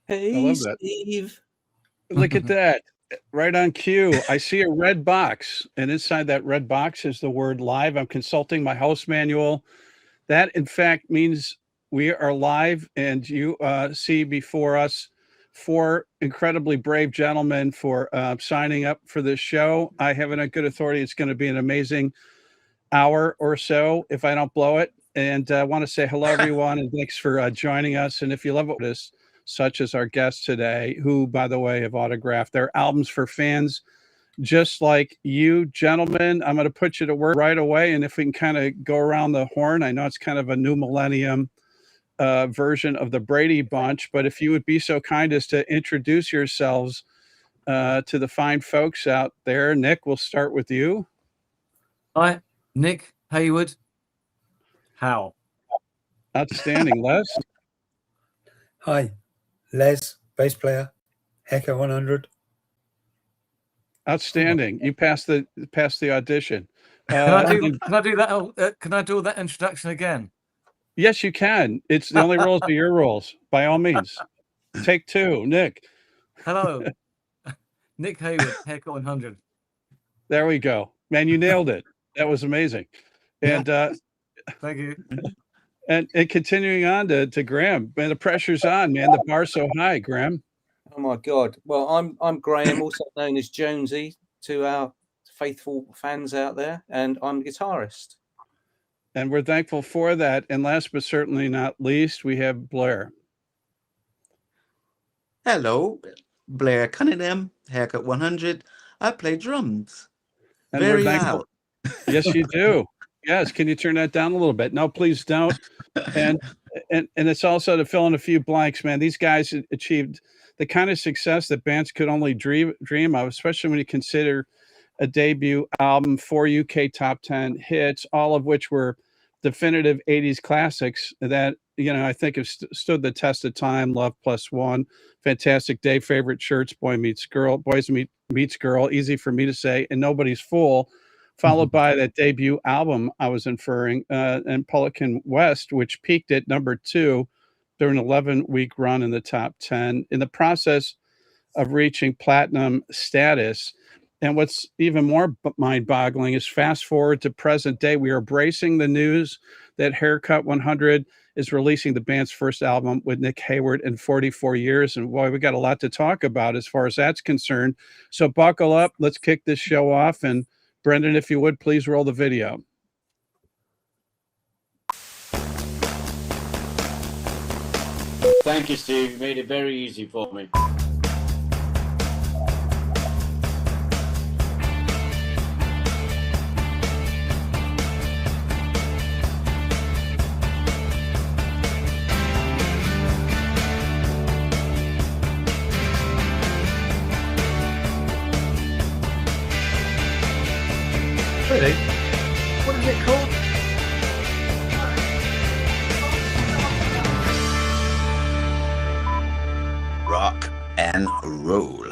I Hey, love that. Steve. Look at that. Right on cue. I see a red box, and inside that red box is the word live. I'm consulting my host manual. That, in fact, means we are live, and you see before us four incredibly brave gentlemen for signing up for this show. I have it on good authority. It's going to be an amazing hour or so if I don't blow it. And I want to say hello, everyone, and thanks for joining us. And if you love what this, such as our guests today, who, by the way, have autographed their albums for fans just like you, gentlemen, I'm going to put you to work right away. And if we can kind of go around the horn, I know it's kind of a new millennium version of the Brady Bunch, but if you would be so kind as to introduce yourselves to the fine folks out there. Nick, we'll start with you. Hi, Nick Heyward. How? Outstanding. Les? Hi, Les, bass player, Haircut 100. Outstanding. You passed the audition. Can I do that? Can I do that introduction again? Yes, you can. It's the only rules are your rules. By all means. Take two. Nick. Hello. Nick Heyward, Haircut 100. There we go. Man, you nailed it. That was amazing. And thank you. And continuing on to Graham. Man, the pressure's on, man. The bar's so high, Graham. Oh my God. Well, I'm Graham, also known as Jonesy to our faithful fans out there, and I'm a guitarist. And we're thankful for that. And last but certainly not least, we have Blair. Hello, Blair Cunningham, Haircut 100. I play drums. And very loud. Yes, you do. Yes. Can you turn that down a little bit? No, please don't. And it's also to fill in a few blanks, man. These guys achieved the kind of success that bands could only dream of, especially when you consider a debut album, 4 UK top 10 hits, all of which were definitive 80s classics that, you know, I think have stood the test of time. Love Plus One, Fantastic Day, Favorite Shirts, Boys Meets Girl, easy for me to say, and Nobody's Fool, followed by that debut album I was inferring, and Pelican West, which peaked at number 2 during an 11-week run in the top 10 in the process of reaching platinum status. And what's even more mind-boggling is fast forward to present day, we are bracing the news that Haircut 100 is releasing the band's first album with Nick Heyward in 44 years. And boy, we got a lot to talk about as far as that's concerned. So buckle up. Let's kick this show off. And Brendan, if you would, please roll the video. Thank you, Steve. You made it very easy for me. Really? What is it called? Rock and roll.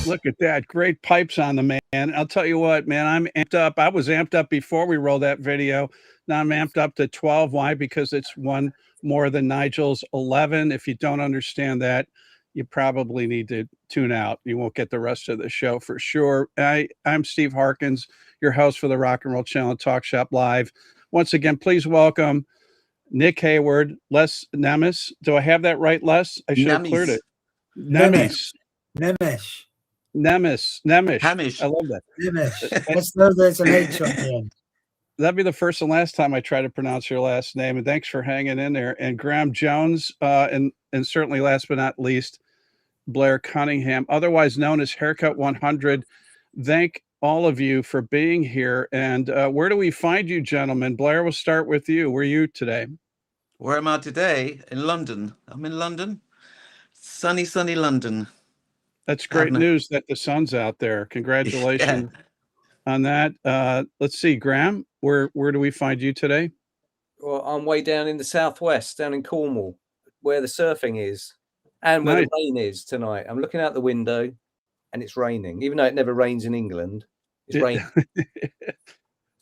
Look at that. Great pipes on the man. I'll tell you what, man, I'm amped up. I was amped up before we rolled that video. Now I'm amped up to 12. Why? Because it's one more than Nigel's 11. If you don't understand that, you probably need to tune out. You won't get the rest of the show for sure. I'm Steve Harkins, your host for the Rock and Roll Channel, Talk Shop Live. Once again, please welcome Nick Heyward, Les Nemes. Do I have that right, Les? I should have cleared it. Nemes. Hamish. I love that. Nemes. Let's know there's an H on the end. That'd be the first and last time I try to pronounce your last name. And thanks for hanging in there. And Graham Jones, and certainly last but not least, Blair Cunningham, otherwise known as Haircut 100. Thank all of you for being here. And where do we find you, gentlemen? Blair, we'll start with you. Where are you today? Where am I today? In London. I'm in London. Sunny London. That's great news that the sun's out there. Congratulations on that. Let's see, Graham, where do we find you today? Well, I'm way down in the southwest, down in Cornwall, where the surfing is and where the rain is tonight. I'm looking out the window and it's raining, even though it never rains in England. It's raining.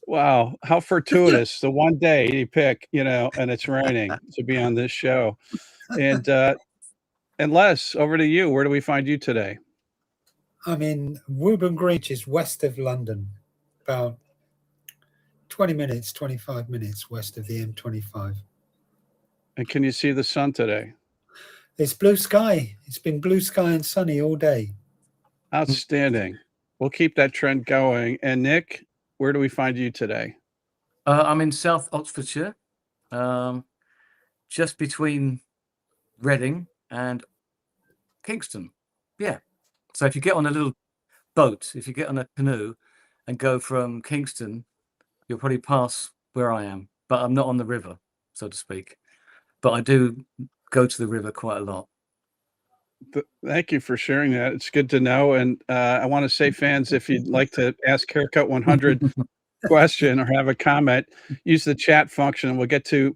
Wow, how fortuitous. The one day you pick, and it's raining to be on this show. And And Les, over to you. Where do we find you today? I'm in Woburn Green, which is west of London, about 20 minutes, 25 minutes west of the M25. And can you see the sun today? It's blue sky. It's been blue sky and sunny all day. Outstanding. We'll keep that trend going. And Nick, where do we find you today? I'm in South Oxfordshire, just between Reading and Kingston. Yeah. So if you get on a little boat, if you get on a canoe and go from Kingston, you'll probably pass where I am, but I'm not on the river, so to speak. But I do go to the river quite a lot. Thank you for sharing that. It's good to know. And I want to say, fans, if you'd like to ask Haircut 100 question or have a comment, use the chat function and we'll get to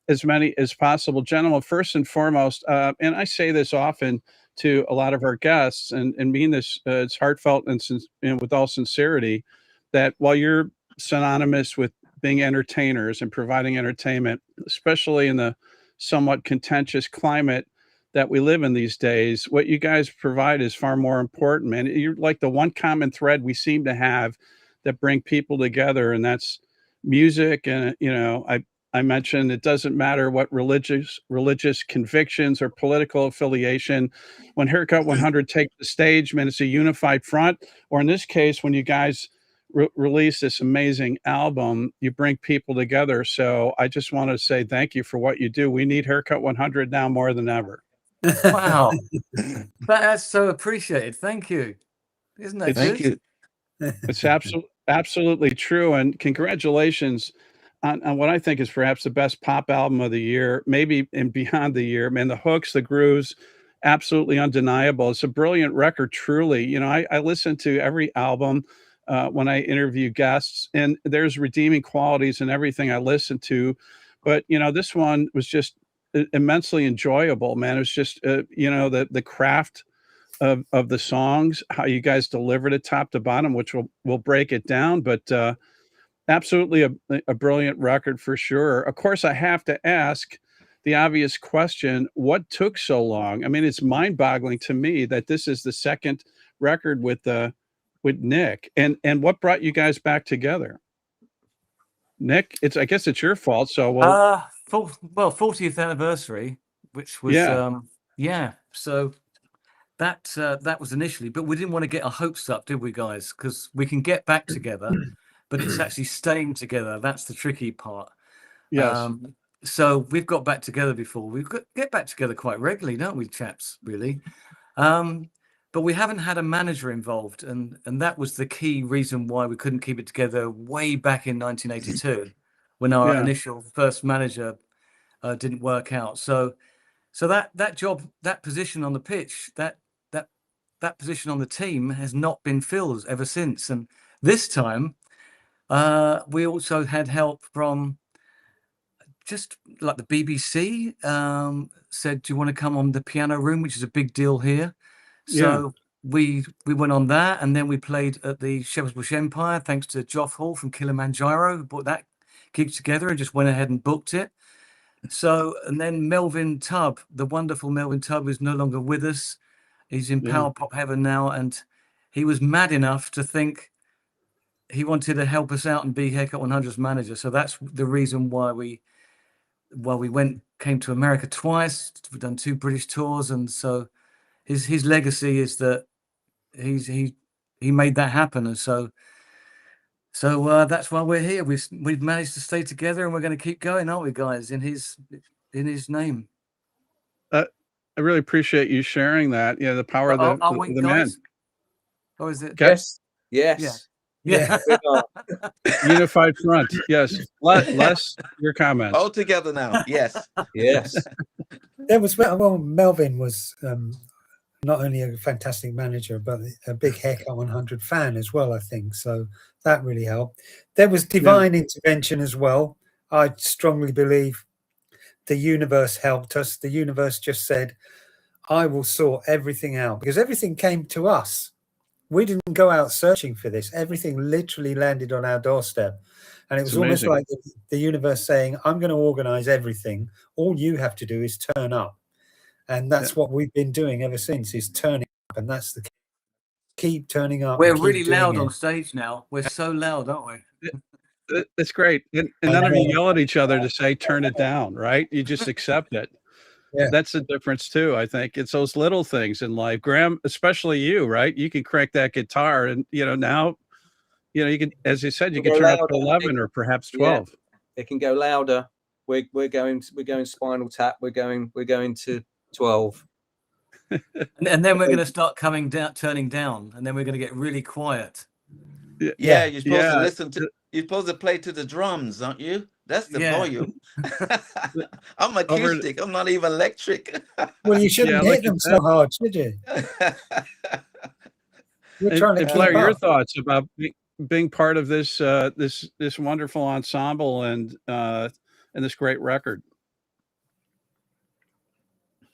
as many as possible. Gentlemen, first and foremost, and I say this often to a lot of our guests and mean this, it's heartfelt and with all sincerity, that while you're synonymous with being entertainers and providing entertainment, especially in the somewhat contentious climate that we live in these days, what you guys provide is far more important, man. You're like the one common thread we seem to have that bring people together, and that's music. And I mentioned it doesn't matter what religious convictions or political affiliation. When Haircut 100 takes the stage, man, it's a unified front. Or in this case, when you guys release this amazing album, you bring people together. So I just want to say thank you for what you do. We need Haircut 100 now more than ever. Wow. That's so appreciated. Thank you. Isn't that Thank good? you. It's absolutely true. And congratulations on what I think is perhaps the best pop album of the year, maybe and beyond the year. Man, the hooks, the grooves, absolutely undeniable. It's a brilliant record, truly. I listen to every album when I interview guests, and there's redeeming qualities in everything I listen to. But, this one was just immensely enjoyable, man. It was just, the craft of the songs, how you guys delivered it top to bottom, which we'll break it down. But absolutely a brilliant record for sure. Of course, I have to ask the obvious question: what took so long? I mean, it's mind-boggling to me that this is the second record with Nick. And what brought you guys back together? Nick, I guess it's your fault. So 40th anniversary, which was So that was initially, but we didn't want to get our hopes up, did we, guys? Because we can get back together, but it's actually staying together. That's the tricky part. Yes. So we've got back together before. We get back together quite regularly, don't we, chaps? Really. But we haven't had a manager involved, and that was the key reason why we couldn't keep it together way back in 1982, when our initial first manager didn't work out. So that job, that position on the pitch, that position on the team has not been filled ever since. And this time, we also had help from just like the BBC said, "Do you want to come on the Piano Room?" which is a big deal here. So we went on that, and then we played at the Shepherd's Bush Empire, thanks to Joff Hall from Kilimanjaro, who put that gig together and just went ahead and booked it. So, and then Melvin Tubb, the wonderful Melvin Tubb, is no longer with us. He's in Power Pop Heaven now, and he was mad enough to think he wanted to help us out and be Haircut 100's manager. So that's the reason why we came to America twice. We've done 2 British tours, and so his legacy is that he made that happen, and so that's why we're here. We've managed to stay together, and we're going to keep going, aren't we, guys? In his name. I really appreciate you sharing that. Yeah, the power of the men. Or is it? Yes. Yeah. Unified front. Yes. Les, your comments. All together now. Yes. Yes. Melvin was not only a fantastic manager, but a big Haircut 100 fan as well, I think. So that really helped. There was divine intervention as well. I strongly believe the universe helped us. The universe just said, "I will sort everything out," because everything came to us. We didn't go out searching for this. Everything literally landed on our doorstep. And it was almost like the universe saying, "I'm going to organize everything. All you have to do is turn up." and that's what we've been doing ever since, is turning up, and that's the key. Keep turning up. We're and keep really doing loud it. on stage now. We're so loud, aren't we? That's great. And none of you yell at each other to say, turn it down, right? You just accept it. Yeah. That's the difference too. I think it's those little things in life. Graham, especially you, right? You can crank that guitar and, now, you can, as you said, you can turn up to 11 or perhaps 12. Yeah, it can go louder. We're going Spinal Tap. We're going to 12. And then we're going to start coming down, turning down, and then we're going to get really quiet. Yeah, you're supposed to listen to. You're supposed to play to the drums, aren't you? That's the volume. I'm acoustic. I'm not even electric. Well, you shouldn't hit them so hard, should you? You're trying to keep Blair, your up. thoughts about being part of this this wonderful ensemble and this great record.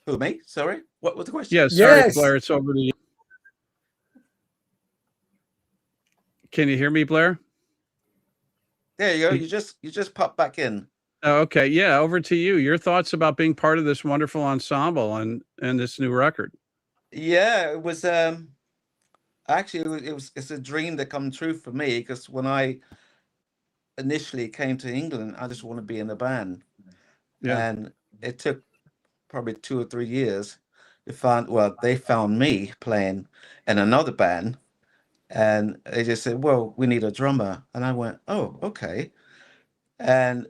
Who, me? Sorry, what was the question? Yeah, sorry, Blair, it's over to you. Can you hear me, Blair? There you go. You just popped back in. Oh, okay. Yeah, over to you. Your thoughts about being part of this wonderful ensemble and this new record. Yeah, it was actually it's a dream that come true for me, because when I initially came to England, I just want to be in a band. Yeah. And it took probably 2 or 3 years to they found me playing in another band, and they just said, well, we need a drummer. And I went, oh, okay. And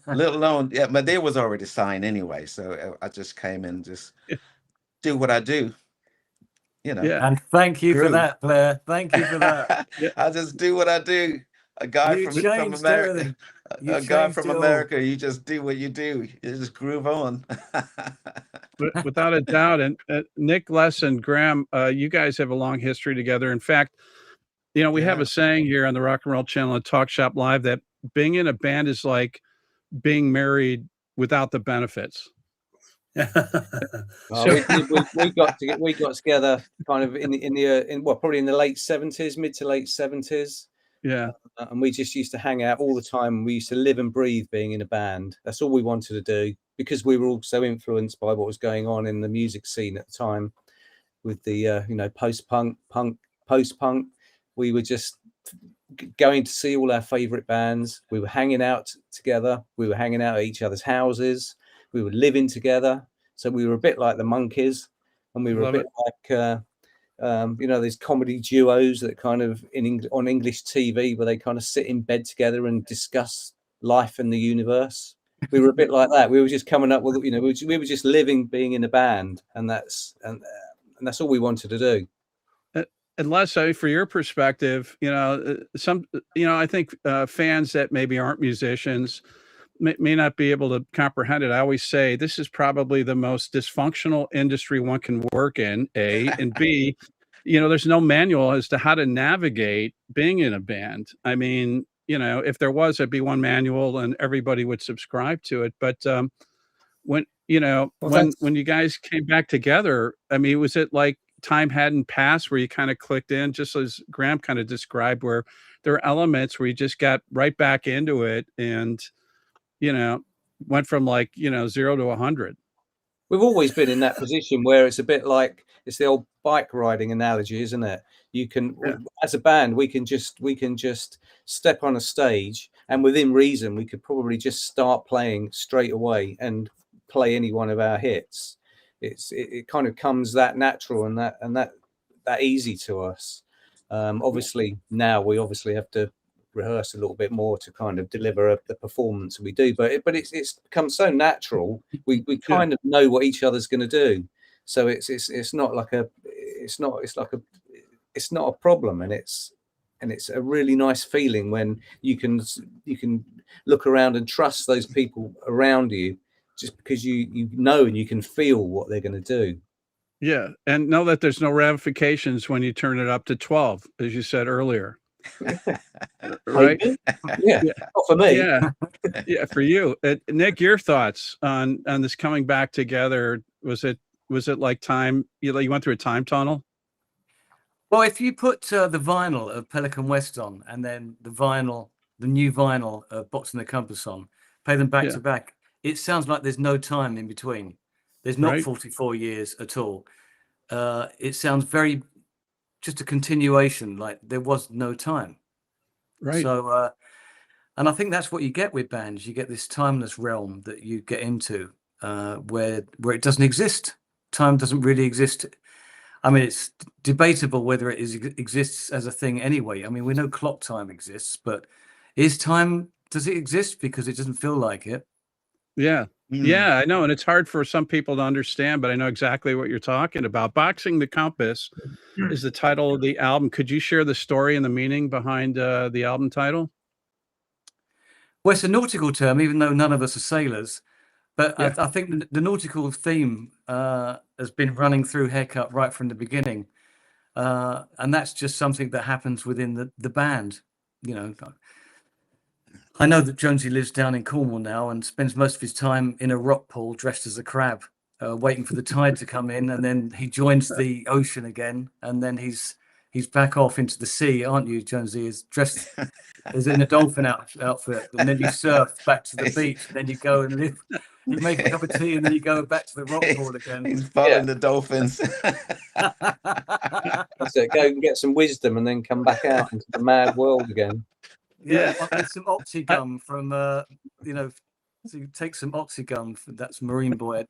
little known, but they was already signed anyway, so I just came in, just do what I do, And thank you for that, Blair. Thank you for that. I just do what I do. A guy from America, a guy from America, you just do what you do. You just groove on. Without a doubt. And Nick, Les, and Graham, you guys have a long history together. In fact, we have a saying here on the Rock and Roll Channel at Talk Shop Live that being in a band is like being married without the benefits. We got together kind of probably in the late 70s, mid to late 70s. Yeah. And we just used to hang out all the time. We used to live and breathe being in a band. That's all we wanted to do, because we were all so influenced by what was going on in the music scene at the time with the post-punk, post-punk. We were just going to see all our favorite bands. We were hanging out together. We were hanging out at each other's houses. We were living together. So we were a bit like the Monkees, and we were a bit like these comedy duos that kind of on English TV, where they kind of sit in bed together and discuss life and the universe. We were a bit like that. We were just coming up with, we were just living, being in a band, and that's all we wanted to do. And Les, for your perspective, I think fans that maybe aren't musicians may not be able to comprehend it. I always say this is probably the most dysfunctional industry one can work in, A, and B, there's no manual as to how to navigate being in a band. I mean, if there was, there'd be one manual and everybody would subscribe to it. But when you guys came back together, I mean, was it like time hadn't passed where you kind of clicked in, just as Graham kind of described, where there are elements where you just got right back into it and, went from 0 to 100? We've always been in that position where it's a bit like, it's the old bike riding analogy, isn't it? You can, as a band, we can just step on a stage, and within reason, we could probably just start playing straight away and play any one of our hits. It kind of comes that natural and that easy to us. Obviously now we have to rehearse a little bit more to kind of deliver the performance we do, but it's become so natural. We kind of know what each other's going to do, so it's not a problem, and it's a really nice feeling when you can look around and trust those people around you, just because you know and you can feel what they're going to do. Yeah, and know that there's no ramifications when you turn it up to 12, as you said earlier. Right? Yeah, not for me. Yeah, for you. Nick, your thoughts on this coming back together? Was it like time? You went through a time tunnel? Well, if you put the vinyl of Pelican West on, and then the new vinyl of Boxing the Compass on, play them back to back, it sounds like there's no time in between. There's not Right. 44 years at all. It sounds very just a continuation, like there was no time. Right. So, and I think that's what you get with bands. You get this timeless realm that you get into, where it doesn't exist. Time doesn't really exist. I mean, it's debatable whether it exists as a thing anyway. I mean, we know clock time exists, but does it exist? Because it doesn't feel like it. Yeah. Mm. Yeah, I know. And it's hard for some people to understand, but I know exactly what you're talking about. Boxing the Compass is the title of the album. Could you share the story and the meaning behind the album title? Well, it's a nautical term, even though none of us are sailors. But Yeah. I think the nautical theme has been running through Haircut right from the beginning. And that's just something that happens within the band. You know, I know that Jonesy lives down in Cornwall now and spends most of his time in a rock pool dressed as a crab, waiting for the tide to come in. And then he joins the ocean again. And then he's back off into the sea, aren't you, Jonesy? Is dressed as in a dolphin outfit. And then you surf back to the beach. And then you go and live. You make a cup of tea and then you go back to the rock pool again. He's following the dolphins. So go and get some wisdom and then come back out into the mad world again. Yeah, with some oxygum from you know, so you take some oxygum. That's Marine Boy.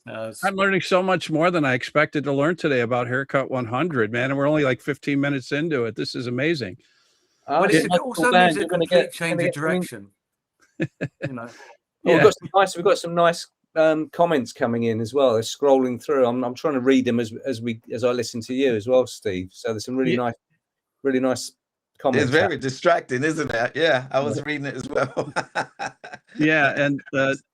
I'm learning so much more than I expected to learn today about Haircut 100, man. And we're only like 15 minutes into it. This is amazing. But it also means a complete change of direction. You know. Yeah. We've got some nice comments coming in as well. They're scrolling through. I'm trying to read them as I listen to you as well, Steve. So there's some really nice comments. It's very distracting, isn't it? Yeah, I was reading it as well. Yeah, and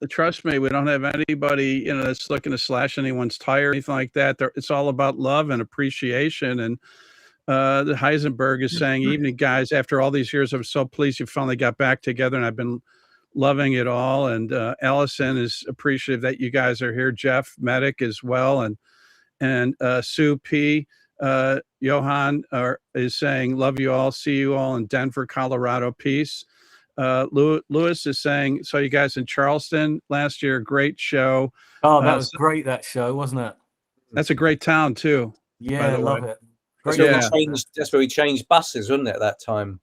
trust me, we don't have anybody that's looking to slash anyone's tire or anything like that. It's all about love and appreciation. And the Heisenberg is saying, "Evening, guys. After all these years, I'm so pleased you finally got back together, and I've been loving it all." And Allison is appreciative that you guys are here. Jeff Medic as well, and Sue P. Johan is saying, "Love you all. See you all in Denver, Colorado. Peace." Lewis is saying, "Saw you guys in Charleston last year. Great show." Oh, that was great, that show, wasn't it? That's a great town too. Yeah, I love it. That's where we changed buses, wasn't it, at that time?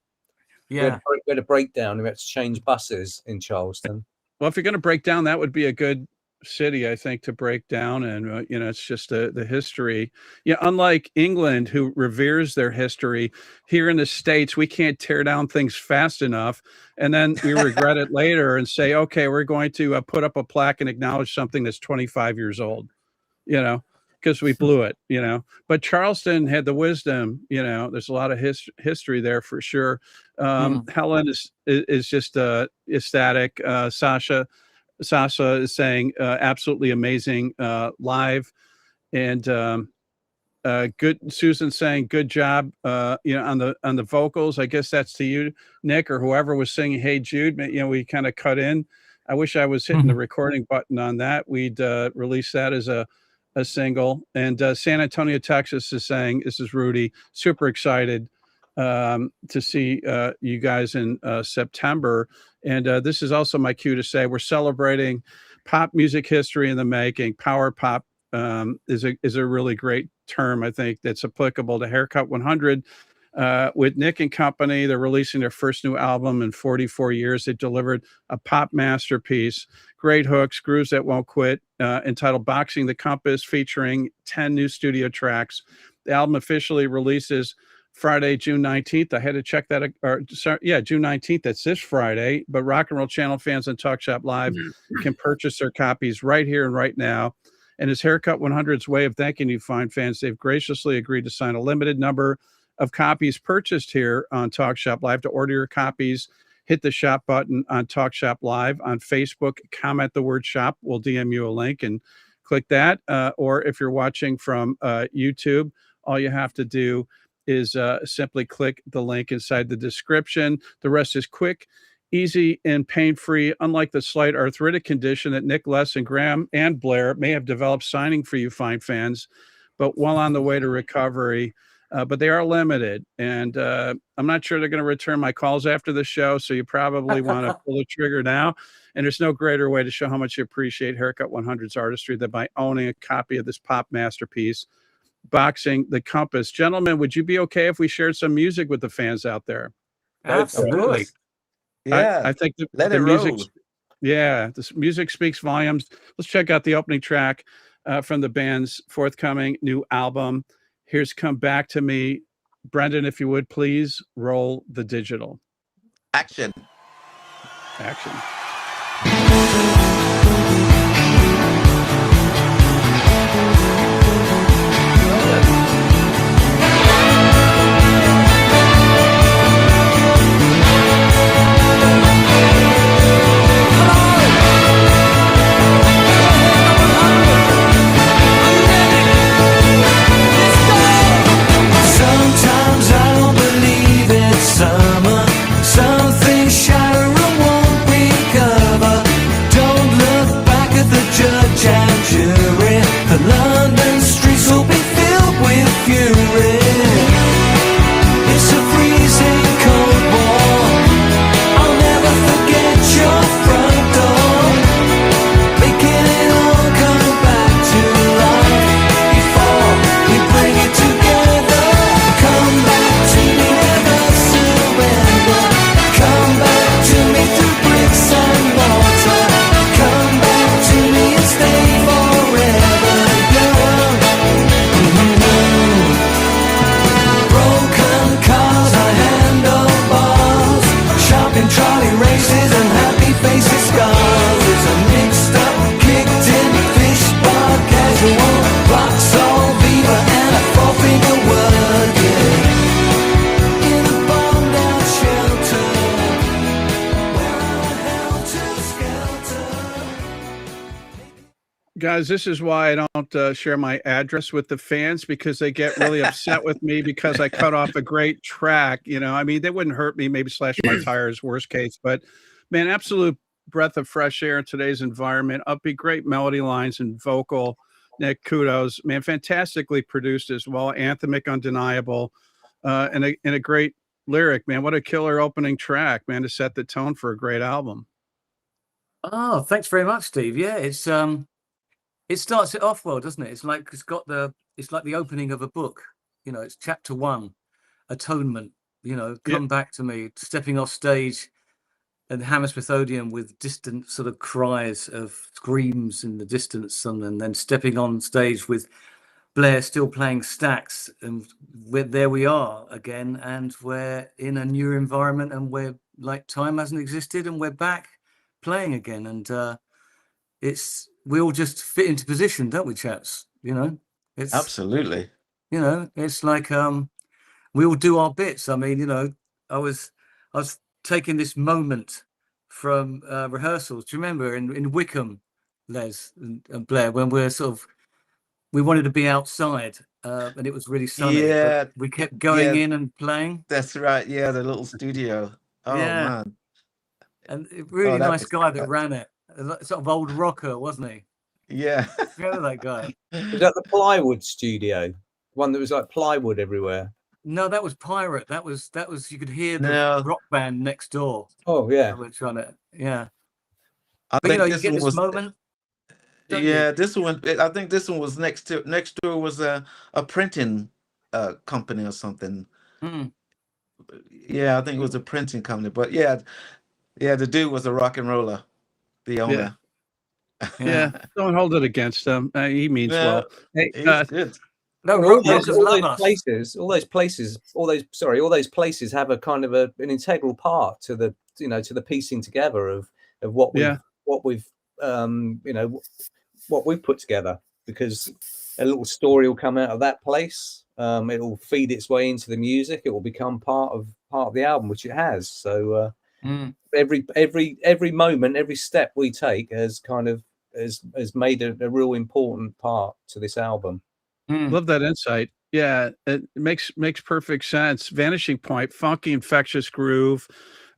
Yeah. We had a breakdown. We had to change buses in Charleston. Well, if you're going to break down, that would be a good city, I think, to break down. And it's just the history. Yeah, unlike England, who reveres their history, here in the States we can't tear down things fast enough, and then we regret it later and say, okay, we're going to put up a plaque and acknowledge something that's 25 years old, because we blew it. But Charleston had the wisdom. There's a lot of history there for sure. Helen is just ecstatic. Sasha is saying absolutely amazing live, and good. Susan saying good job. On the vocals. I guess that's to you, Nick, or whoever was singing "Hey Jude." We kind of cut in. I wish I was hitting the recording button on that. We'd release that as a single. And San Antonio, Texas is saying, "This is Rudy. Super excited to see you guys in September." And this is also my cue to say we're celebrating pop music history in the making. Power pop is a really great term, I think, that's applicable to Haircut 100. With Nick and company, they're releasing their first new album in 44 years. They delivered a pop masterpiece, great hooks, grooves that won't quit, entitled Boxing the Compass, featuring 10 new studio tracks. The album officially releases Friday, June 19th. I had to check that. June 19th. That's this Friday. But Rock and Roll Channel fans on TalkShopLive can purchase their copies right here and right now. And as Haircut 100's way of thanking you, fine fans, they've graciously agreed to sign a limited number of copies purchased here on TalkShopLive. To order your copies, hit the shop button on TalkShopLive on Facebook. Comment the word shop. We'll DM you a link and click that. Or if you're watching from YouTube, all you have to do is simply click the link inside the description. The rest is quick, easy, and pain-free, unlike the slight arthritic condition that Nick, Les, and Graham and Blair may have developed signing for you fine fans. But while on the way to recovery, but they are limited. And I'm not sure they're going to return my calls after the show. So you probably want to pull the trigger now. And there's no greater way to show how much you appreciate Haircut 100's artistry than by owning a copy of this pop masterpiece, Boxing the Compass. Gentlemen, would you be okay if we shared some music with the fans out there? Absolutely. Yeah. I think Let the it music, roll. yeah, this music speaks volumes. Let's check out the opening track from the band's forthcoming new album. Here's Come Back to Me. Brendan, if you would please roll the digital. Action. Action. Sometimes I don't believe it's summer. Some things shatter and won't recover. Don't look back at the judge and jury. The London streets will be filled with fury. It's a freezing cold war. I'll never forget your front door, making it all come back to life before we bring it together. Come back to me, never surrender. Come back to me through bricks and mortar. Come back to me and stay forever young. Broken cars are handlebars, shopping trolley races and happy faces scars. It's a mixed up, kicked in, fish bar casual, rock soul beaver and a four-finger word, yeah. In a bombed out shelter, where I'm held to skelter. Guys, this is why I don't share my address with the fans, because they get really upset with me because I cut off a great track. You know, I mean, they wouldn't hurt me, maybe slash my tires, worst case. But man, absolute breath of fresh air in today's environment. Upbeat, great melody lines and vocal. Nick, kudos, man, fantastically produced as well. Anthemic, undeniable, and a great lyric, man. What a killer opening track, man, to set the tone for a great album. Oh, thanks very much, Steve. Yeah, it starts it off well, doesn't it? It's like it's like the opening of a book. You know, it's chapter 1, atonement. You know, come back to me, stepping off stage at the Hammersmith Odeon with distant sort of cries of screams in the distance, and then stepping on stage with Blair still playing Stacks, and there we are again, and we're in a new environment, and we're like time hasn't existed, and we're back playing again, and we all just fit into position, don't we, chaps? You know, it's Absolutely. you know, it's like we all do our bits. I mean, you know, I was taking this moment from rehearsals. Do you remember in Wickham, Les and Blair, when we wanted to be outside and it was really sunny. Yeah. But we kept going in and playing. That's right. Yeah, the little studio. Oh Yeah. man. And a really that nice was guy that ran it. Sort of old rocker, wasn't he? Yeah. Remember that guy? Was that the plywood studio? One that was like plywood everywhere. No, that was Pirate. That was you could hear the No. rock band next door. Oh yeah. We're trying to, yeah. I But you think know, you this get one this was moment. don't yeah, you? this one I think this one was next door was a printing company or something. Mm. Yeah, I think it was a printing company. But yeah, the dude was a rock and roller, the owner. Yeah, don't hold it against him. He means No, well. Hey, he's good. No, All rock those, rockers all love those us. places, all those places have a kind of an integral part to the, you know, to the piecing together of what we've you know, what we've put together, because a little story will come out of that place. It will feed its way into the music. It will become part of the album, which it has. So every moment, every step we take has kind of has made a real important part to this album. Love that insight. Yeah, it makes perfect sense. Vanishing Point, funky, infectious groove.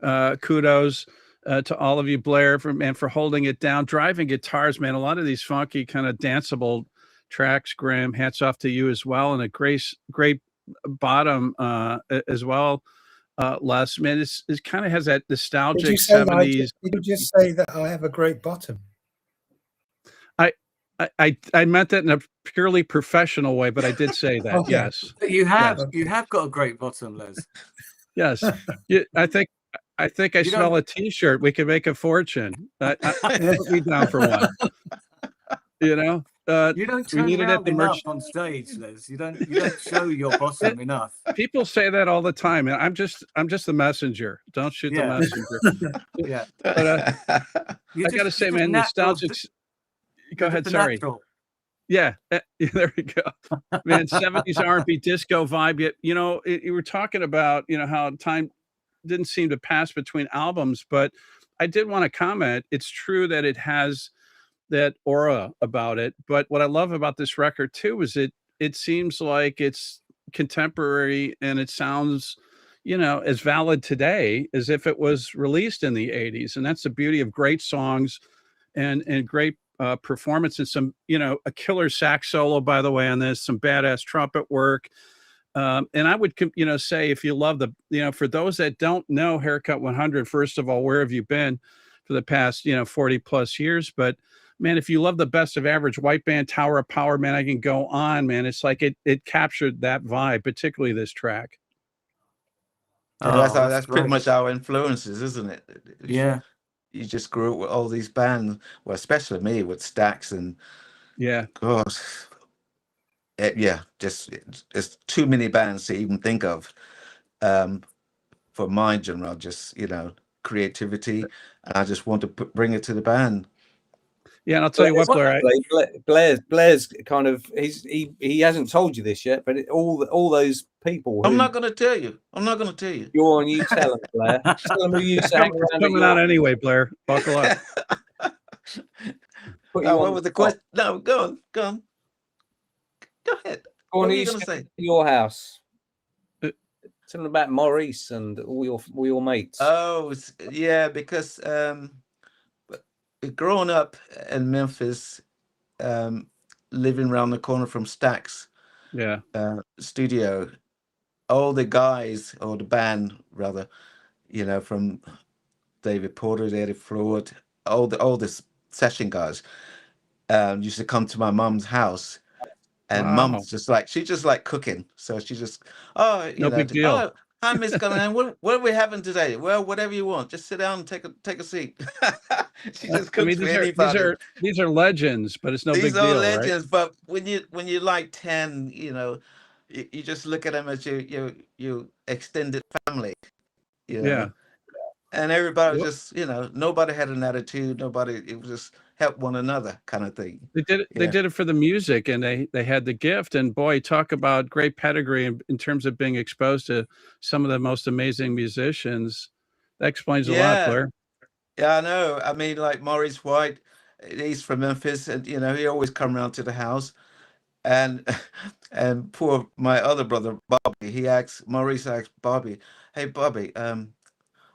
Kudos to all of you, Blair, for holding it down. Driving guitars, man. A lot of these funky kind of danceable tracks, Graham. Hats off to you as well, and a great bottom as well. Les, man, it kind of has that Did you nostalgic say 70s. did you just say that I have a great bottom? I meant that in a purely professional way, but I did say that. Okay. Yes. But you have Yes. got a great bottom, Les. Yes. I think I You smell don't- a T-shirt. We could make a fortune. Put me down for one. You know, You don't we turn need it at around the enough merch. on stage, Les. You don't show your bottom enough. People say that all the time, and I'm just the messenger. Don't shoot the Yeah. messenger. Yeah. But I gotta say, man, nostalgic. Go ahead. Sorry. Natural. Yeah, there we go, man. 70s R&B disco vibe. Yet, you know, you were talking about, you know, how time didn't seem to pass between albums, but I did want to comment. It's true that it has that aura about it, but what I love about this record too is it seems like it's contemporary and it sounds, you know, as valid today as if it was released in the 80s, and that's the beauty of great songs and great performance, and some, you know, a killer sax solo, by the way, on this, some badass trumpet work. And I would, you know, say, if you love the, you know, for those that don't know Haircut 100, first of all, where have you been for the past, you know, 40 plus years? But man, if you love the best of average, white band, Tower of Power, man, I can go on, man. It's like it captured that vibe, particularly this track. Yeah, Oh, that's pretty great. much our influences, isn't it? Yeah. You just grew up with all these bands, well, especially me with Stax and Yeah. gosh, yeah, just it's too many bands to even think of. For my general, just, you know, creativity, and I just want to bring it to the band. Yeah, and I'll tell you what, Blair. Blair's kind of he hasn't told you this yet, but all those people. I'm not going to tell you. I'm not going to tell you. Go on, you tell them, Blair. Tell them who you sang It's around. coming out anyway, Blair. Buckle up. What was the question? No, go on. Go ahead. Go on, what are you going to say? Your house. Tell them about Maurice and all your mates. Oh, yeah, because growing up in Memphis, living around the corner from Stax studio, all the guys, or the band rather, you know, from David Porter, Eddie Floyd, all the session guys, used to come to my mum's house, and mum's just like, she just like cooking, so she just, no big deal. Oh, hi, Miss Cunningham. What are we having today? Well, whatever you want. Just sit down and take a seat. She just cooks for anybody. These are legends, but it's no big deal. These are legends, right? but when you're like 10, you know, you just look at them as your extended family. You know? Yeah. And everybody was just, you know, nobody had an attitude. It was just help one another kind of thing. They did it. Yeah. They did it for the music, and they had the gift. And boy, talk about great pedigree in terms of being exposed to some of the most amazing musicians. That explains a lot, Blair. Yeah, I know. I mean, like Maurice White, he's from Memphis, and you know, he always come around to the house. And poor my other brother Bobby, Maurice asked Bobby, "Hey Bobby,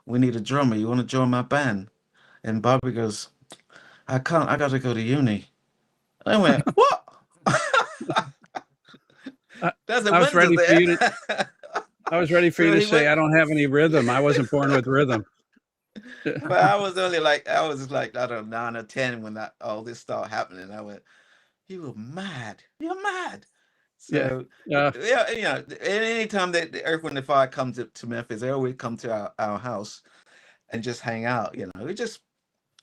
we need a drummer. You want to join my band?" And Bobby goes, "I can't. I got to go to uni." And I went, "What?" That's a I was ready there. for you to. I was ready for you to say, "I don't have any rhythm. I wasn't born with rhythm." But I was like, I don't know, 9 or 10 when all this started happening. I went, "You were mad. You're mad." So yeah, you know, anytime that the Earth, Wind, and Fire comes to Memphis, they always come to our house and just hang out. You know, it just,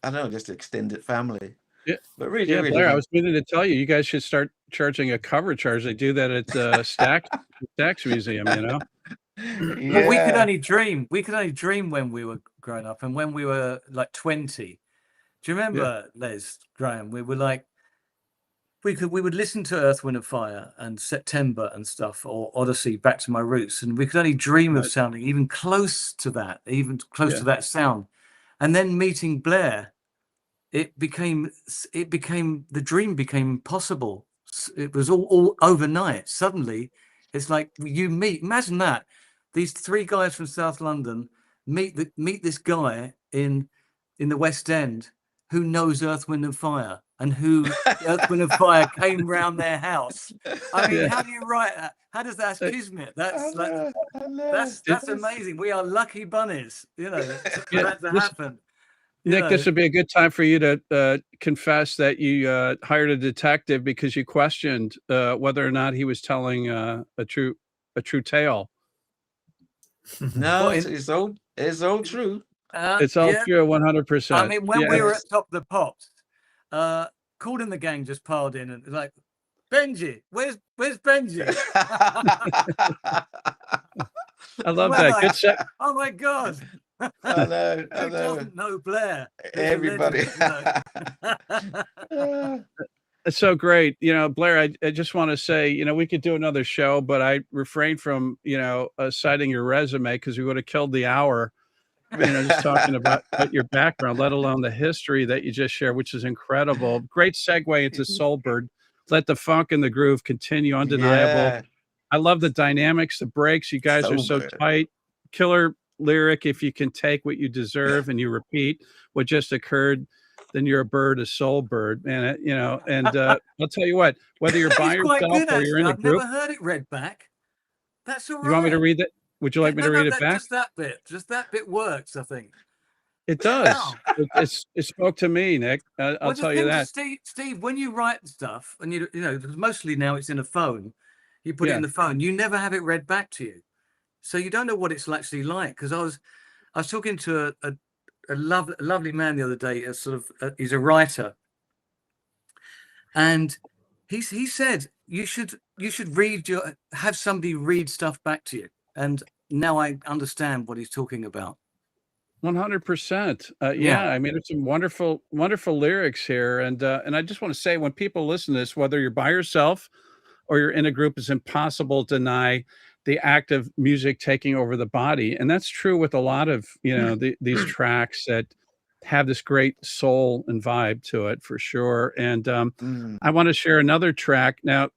I don't know, just extended family. Yeah, but really, Blair, I was meaning to tell you, you guys should start charging a cover charge. They do that at Stax Museum. You know. Yeah. Well, we could only dream. We could only dream when we were growing up, and when we were like 20. Do you remember, Les, Graham? We were like, we would listen to Earth, Wind, and Fire and September and stuff, or Odyssey, Back to My Roots, and we could only dream of sounding even close to that, to that sound. And then meeting Blair, the dream became possible. It was all overnight. Suddenly, it's like imagine that. These 3 guys from South London meet this guy in the West End who knows Earth, Wind and Fire and who Earth, Wind and Fire came round their house. I mean, how do you write that? How does that kismet? That's amazing. We are lucky bunnies, you know, for that to happen. Nick, this would be a good time for you to confess that you hired a detective because you questioned whether or not he was telling a true tale. No, it's all true. It's all true, 100%. I mean, when we were at Top of the Pops, Called in the Gang just piled in and like, Benji, where's Benji? I love that. Good set. Oh my God. I know. Who doesn't know Blair? Everybody. It's so great. You know, Blair, I just want to say, you know, we could do another show, but I refrained from, you know, citing your resume because we would have killed the hour, you know, just talking about your background, let alone the history that you just shared, which is incredible. Great segue into Soulbird. Let the funk and the groove continue, undeniable. Yeah. I love the dynamics, the breaks. You guys are so tight. Killer lyric. If you can take what you deserve and you repeat what just occurred, then you're a bird, a soul bird, man. You know, and I'll tell you what, whether you're by yourself or you're in a group. I've never heard it read back. That's all right. You want me to read that? Would you like me to read it back? Just that bit works, I think. It does. It spoke to me, Nick. I'll tell you that. Steve, when you write stuff, and you know, mostly now it's in a phone, you put it in the phone. You never have it read back to you, so you don't know what it's actually like. Because I was talking to a lovely man the other day. He's a writer, and he said you should have somebody read stuff back to you. And now I understand what he's talking about. 100%. Yeah, I mean, there's some wonderful lyrics here, and I just want to say, when people listen to this, whether you're by yourself or you're in a group, it's impossible to deny the act of music taking over the body, and that's true with a lot of, you know, these tracks that have this great soul and vibe to it, for sure. And I want to share another track now.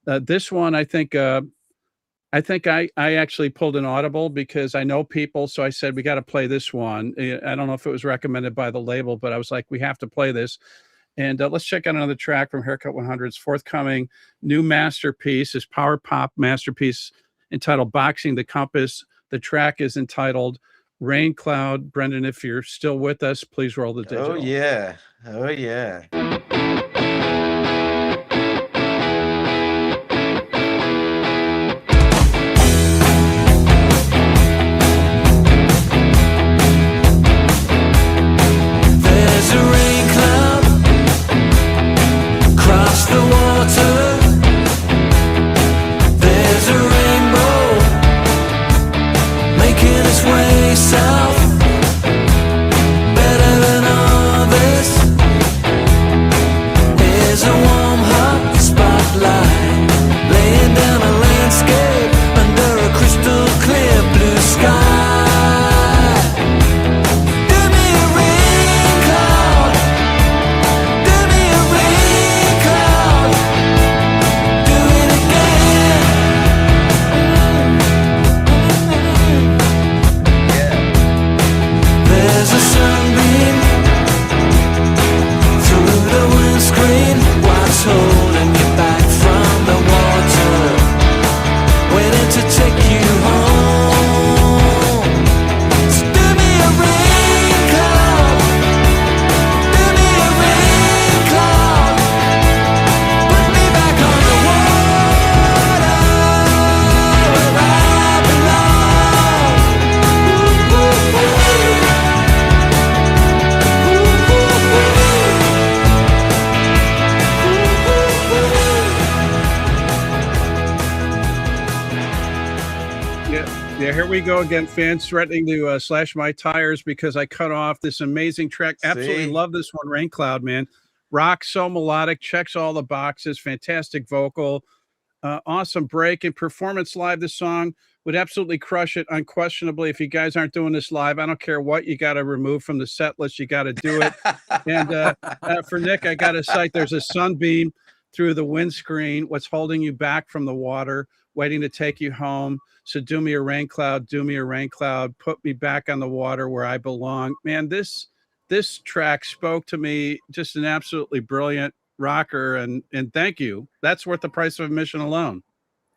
This one, I think I actually pulled an audible because I know people. So I said, we got to play this one. I don't know if it was recommended by the label, but I was like, we have to play this. And let's check out another track from Haircut 100's forthcoming new masterpiece, his power pop masterpiece entitled Boxing the Compass. The track is entitled Rain Cloud. Brendan, if you're still with us, please roll the digital. Oh, yeah. Oh, yeah. Here we go again, fans threatening to slash my tires because I cut off this amazing track. Absolutely love this one, Rain Cloud, man. Rock, so melodic, checks all the boxes, fantastic vocal, awesome break and performance live. This song would absolutely crush it, unquestionably. If you guys aren't doing this live, I don't care what you got to remove from the set list, you got to do it. And for Nick, I got to cite, there's a sunbeam through the windscreen. What's holding you back from the water, waiting to take you home. So do me a rain cloud, do me a rain cloud, put me back on the water where I belong. Man, this this track spoke to me. Just an absolutely brilliant rocker, and thank you. That's worth the price of admission alone.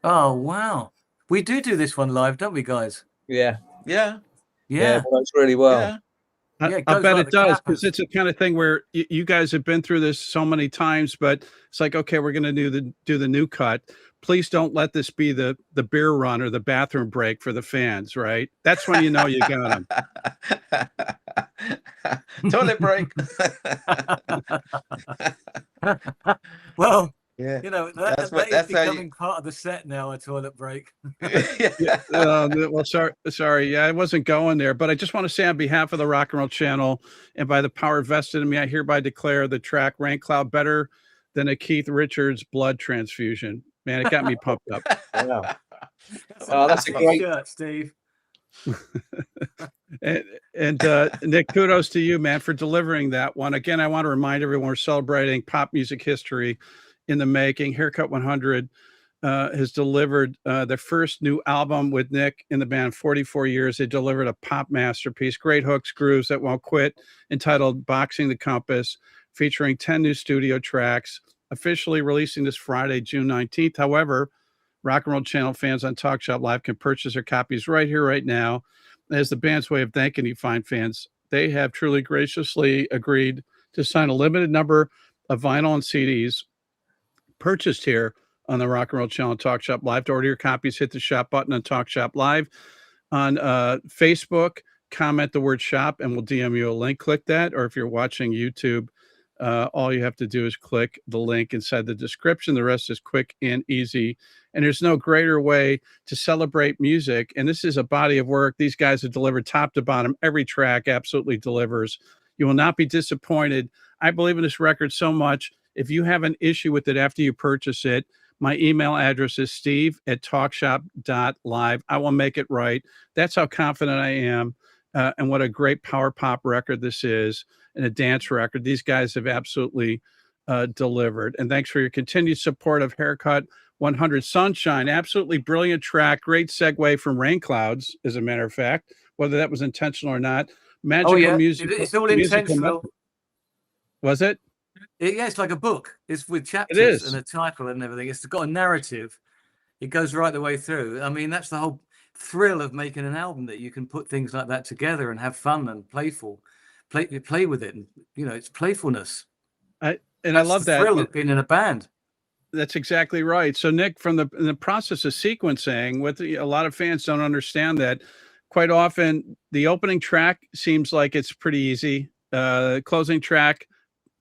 Oh wow, we do this one live, don't we, guys? Yeah. Yeah. Yeah. It works really well. Yeah. Yeah, it I goes bet like it the does, clappers. because it's the kind of thing where you guys have been through this so many times, but it's like, okay, we're going to do the new cut. Please don't let this be the beer run or the bathroom break for the fans, right? That's when you know you got them. Toilet break. Well, Yeah. you know, That's that is how you- becoming part of the set now, a toilet break. Yeah, well, sorry. Yeah, I wasn't going there, but I just want to say on behalf of the Rock and Roll Channel and by the power vested in me, I hereby declare the track Rain Cloud better than a Keith Richards blood transfusion. Man, it got me pumped up. Wow. That's Oh, that's a great shirt, Steve. And Nick, kudos to you, man, for delivering that one. Again, I want to remind everyone we're celebrating pop music history in the making. Haircut 100 has delivered their first new album with Nick in the band, 44 years. They delivered a pop masterpiece, great hooks, grooves that won't quit, entitled Boxing the Compass, featuring 10 new studio tracks, officially releasing this Friday, June 19th. However, Rock and Roll Channel fans on TalkShopLive can purchase their copies right here, right now. As the band's way of thanking you fine fans, they have truly graciously agreed to sign a limited number of vinyl and CDs purchased here on the Rock and Roll Channel TalkShopLive. To order your copies, hit the shop button on TalkShopLive. On Facebook, comment the word shop and we'll DM you a link. Click that. Or if you're watching YouTube, all you have to do is click the link inside the description. The rest is quick and easy. And there's no greater way to celebrate music. And this is a body of work. These guys have delivered top to bottom. Every track absolutely delivers. You will not be disappointed. I believe in this record so much. If you have an issue with it after you purchase it, my email address is steve@talkshop.live. I will make it right. That's how confident I am. And what a great power pop record this is, and a dance record. These guys have absolutely delivered. And thanks for your continued support of Haircut 100. Sunshine, absolutely brilliant track. Great segue from Rain Clouds, as a matter of fact, whether that was intentional or not. Magical music. It's all intentional. Was it? Yeah, it's like a book. It's with chapters and a title and everything. It's got a narrative. It goes right the way through. I mean, that's the whole thrill of making an album, that you can put things like that together and have fun and play with it. And, you know, it's playfulness. I love that. Thrill of being in a band. That's exactly right. So, Nick, in the process of sequencing, a lot of fans don't understand that quite often the opening track seems like it's pretty easy. Closing track,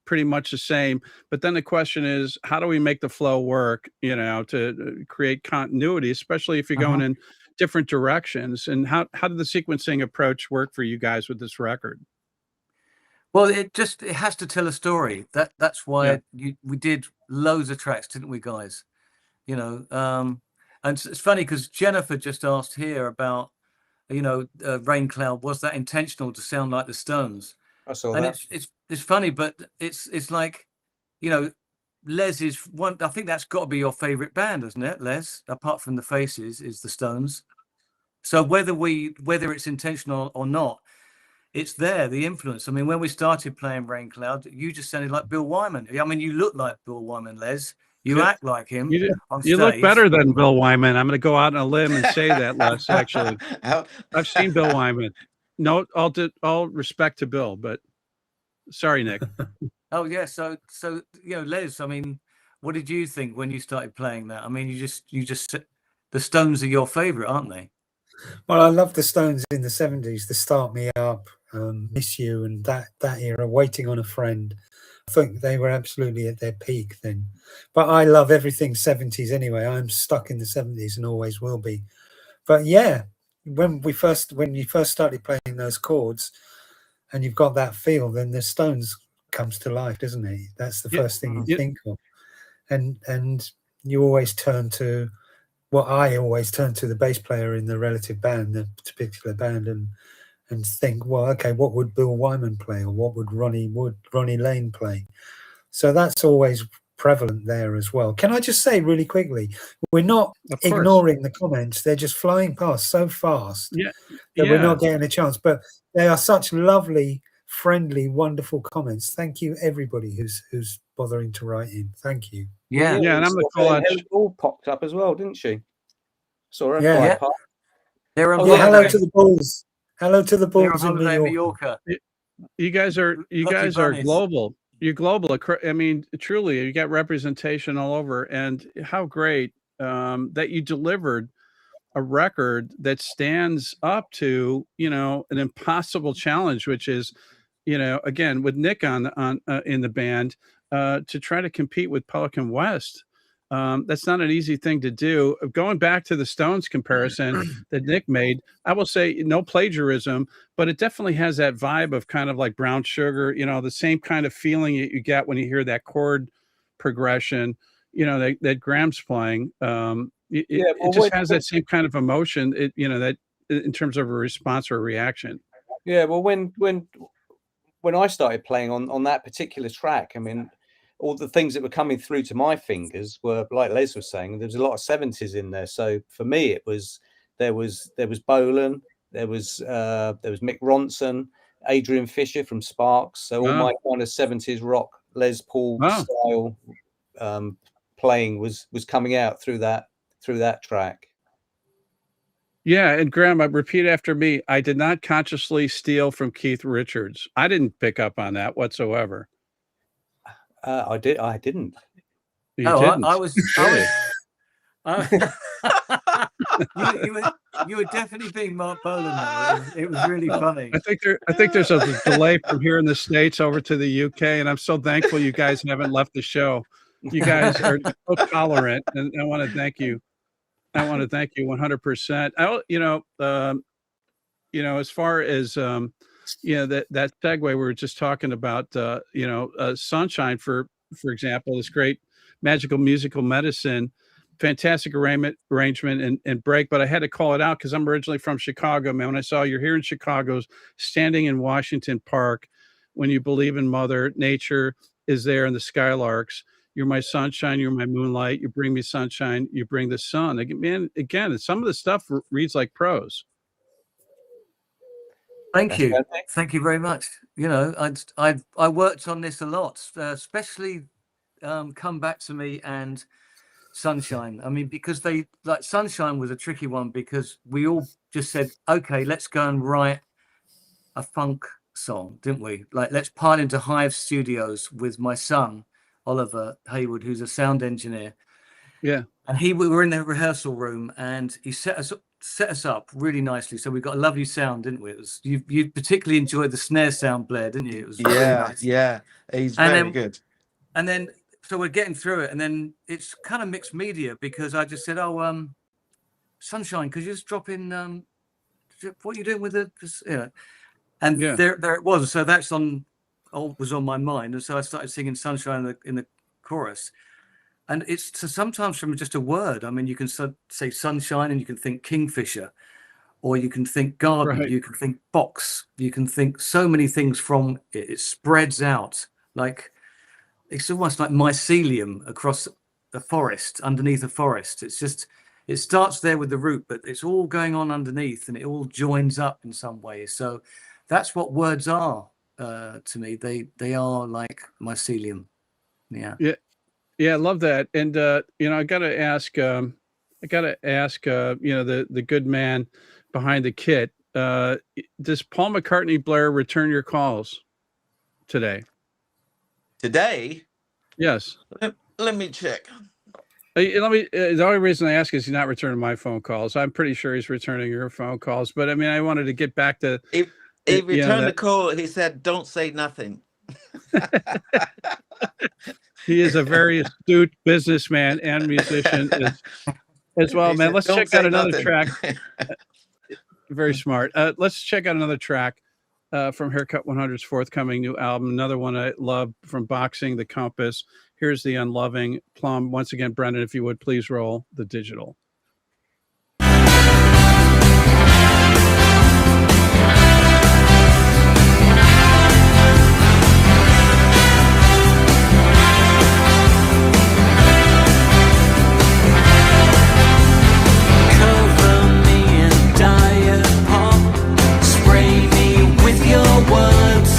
pretty much the same. But then the question is, how do we make the flow work, you know, to create continuity, especially if you're going in different directions? And how did the sequencing approach work for you guys with this record? Well, it has to tell a story. That's why we did loads of tracks, didn't we, guys? You know, and it's funny because Jennifer just asked here about, you know, Rain Cloud. Was that intentional to sound like the Stones? I saw and that. It's funny, but it's like, you know, Les is one. I think that's got to be your favorite band, isn't it, Les? Apart from the Faces, is the Stones. So whether it's intentional or not, it's there, the influence. I mean, when we started playing Rain Cloud, you just sounded like Bill Wyman. I mean, you look like Bill Wyman, Les. You act like him. You look better than Bill Wyman. I'm going to go out on a limb and say that, Les, actually. I've seen Bill Wyman. No, all respect to Bill, but sorry, Nick. Oh, yeah. So, you know, Les, I mean, what did you think when you started playing that? I mean, you just the Stones are your favorite, aren't they? Well, I love the Stones in the 70s, the Start Me Up, Miss You, and that era, Waiting on a Friend. I think they were absolutely at their peak then. But I love everything 70s anyway. I'm stuck in the 70s and always will be. But yeah, when you first started playing those chords and you've got that feel, then the Stones comes to life, doesn't it? That's the first thing you think of. And you always turn to, I always turn to the bass player in the relative band, the particular band, and think, well, okay, what would Bill Wyman play, or what would Ronnie Lane play? So that's always prevalent there as well. Can I just say really quickly, we're not ignoring the comments. They're just flying past so fast that we're not getting a chance. But they are such lovely friendly, wonderful comments. Thank you, everybody who's bothering to write in. Thank you. Yeah. and I'm gonna call out. Helen Ball popped up as well, didn't she? Saw her Yeah. fly Yeah. past. They're on Oh, Yeah, yeah, hello no. to the Bulls. Hello to the They're on Bulls in New holiday in York. Mallorca. You guys are Lucky bunnies. global. You're global. I mean, truly, you got representation all over. And how great that you delivered a record that stands up to, you know, an impossible challenge, which is, you know, again with Nick on in the band, to try to compete with Pelican West. That's not an easy thing to do. Going back to the Stones comparison that Nick made, I will say no plagiarism, but it definitely has that vibe of kind of like Brown Sugar, you know, the same kind of feeling you get when you hear that chord progression, you know, that Graham's playing. It just has that same kind of emotion, you know, that in terms of a response or a reaction. Yeah, well, when I started playing on that particular track, I mean, all the things that were coming through to my fingers were, like Les was saying, there was a lot of 70s in there. So for me, it was there was Bolan, there was Mick Ronson, Adrian Fisher from Sparks. So all my kind of 70s rock Les Paul style playing was coming out through that track. Yeah, and Graham, repeat after me. I did not consciously steal from Keith Richards. I didn't pick up on that whatsoever. I didn't. You No, didn't. I was you were definitely being Mark Bolan. It was really funny. I think there's a delay from here in the States over to the UK, and I'm so thankful you guys haven't left the show. You guys are so tolerant, and I want to thank you. I want to thank you 100%. As far as that segue we were just talking about, Sunshine, for example, this great magical musical medicine, fantastic arrangement and break. But I had to call it out because I'm originally from Chicago, man. When I saw you're here in Chicago, standing in Washington Park, when you believe in Mother Nature is there and the skylarks. You're my sunshine, you're my moonlight. You bring me sunshine, you bring the sun. Again, some of the stuff reads like prose. Thank you very much. You know, I worked on this a lot, especially Come Back to Me and Sunshine. I mean, because Sunshine was a tricky one because we all just said, okay, let's go and write a funk song, didn't we? Like, let's pile into Hive Studios with my son Oliver Heyward, who's a sound engineer. Yeah. And we were in the rehearsal room and he set us up really nicely. So we got a lovely sound, didn't we? It was you particularly enjoyed the snare sound, Blair, didn't you? It was really nice. Yeah. He's very good. And then so we're getting through it, and then it's kind of mixed media because I just said, Sunshine, could you just drop in what are you doing with it? And there it was. So that's was on my mind, and so I started singing Sunshine in the chorus. And it's sometimes from just a word. I mean, you can say sunshine and you can think kingfisher, or you can think garden, you can think box, you can think so many things from it. It spreads out like it's almost like mycelium across a forest, underneath a forest. It's just, it starts there with the root, but it's all going on underneath and it all joins up in some way. So that's what words are. To me, they are like mycelium. Yeah. I love that. And I gotta ask the good man behind the kit, does Paul McCartney, Blair, return your calls today? Yes. Let me check. The only reason I ask is he's not returning my phone calls. I'm pretty sure he's returning your phone calls, but I mean, I wanted to get back to He returned the call. He said, "Don't say nothing." He is a very astute businessman and musician as well, man. Let's check out another track. Very smart. Let's check out another track from Haircut 100's forthcoming new album. Another one I love from Boxing, The Compass. Here's The Unloving Plum. Once again, Brendan, if you would please roll the digital. Words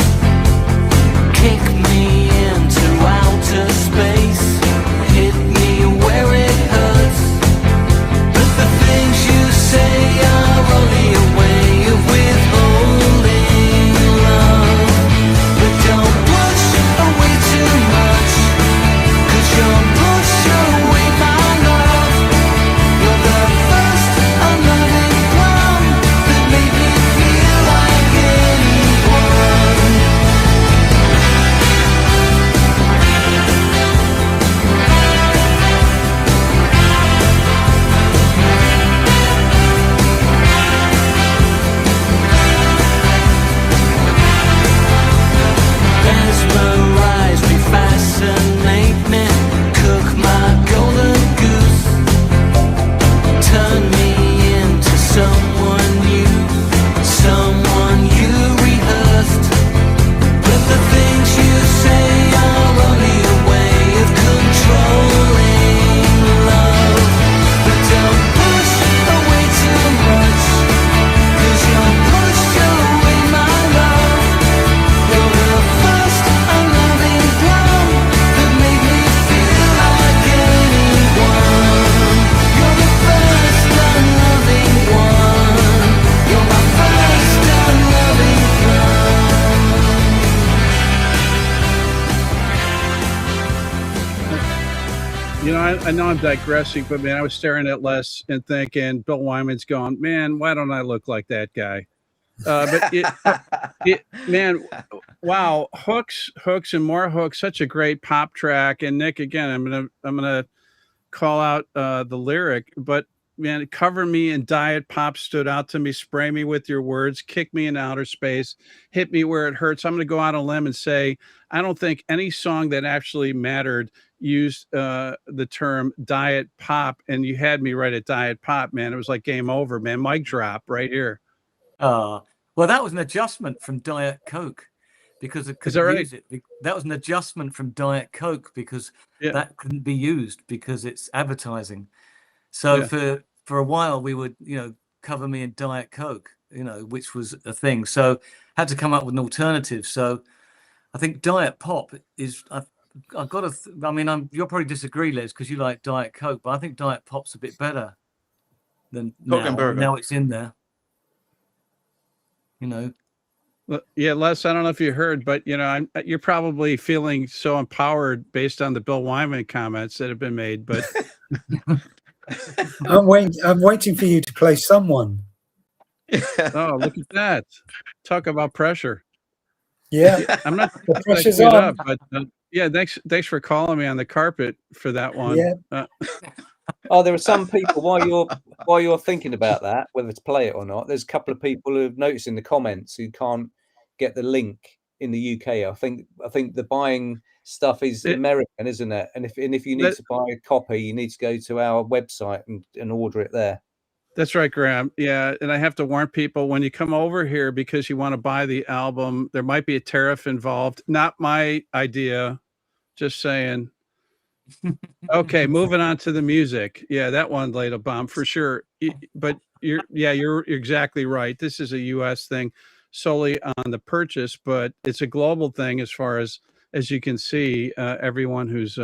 I know I'm digressing, but man, I was staring at Les and thinking, Bill Wyman's going, man, why don't I look like that guy? Man, wow, hooks, and more hooks. Such a great pop track. And Nick, again, I'm gonna call out the lyric, but man, cover me in diet pop stood out to me. Spray me with your words, kick me in outer space, hit me where it hurts. I'm gonna go out on a limb and say I don't think any song that actually mattered used the term diet pop, and you had me right at diet pop, man. It was like game over, man. Mic drop right here. Well, that was an adjustment from Diet Coke because it couldn't use it. That was an adjustment from Diet Coke because that couldn't be used because it's advertising. So for a while we would, cover me in Diet Coke, which was a thing. So had to come up with an alternative. So I think Diet Pop is. I've got to. You'll probably disagree, Les, because you like Diet Coke, but I think Diet Pop's a bit better than now. Now it's in there. Yeah, Les, I don't know if you heard, but you're probably feeling so empowered based on the Bill Wyman comments that have been made. But I'm waiting for you to play someone. Oh, look at that! Talk about pressure. Yeah, I'm not. The pressure's on. Up, but thanks for calling me on the carpet for that one. Yeah. There are some people while you're thinking about that, whether to play it or not. There's a couple of people who've noticed in the comments who can't get the link in the UK. I think the buying stuff is American, isn't it? And if you need to buy a copy, you need to go to our website and order it there. That's right, Graham. Yeah, and I have to warn people when you come over here because you want to buy the album, there might be a tariff involved. Not my idea. Just saying. Okay, moving on to the music. Yeah, that one laid a bomb for sure. But you're exactly right. This is a U.S. thing solely on the purchase, but it's a global thing as far as you can see. Everyone who's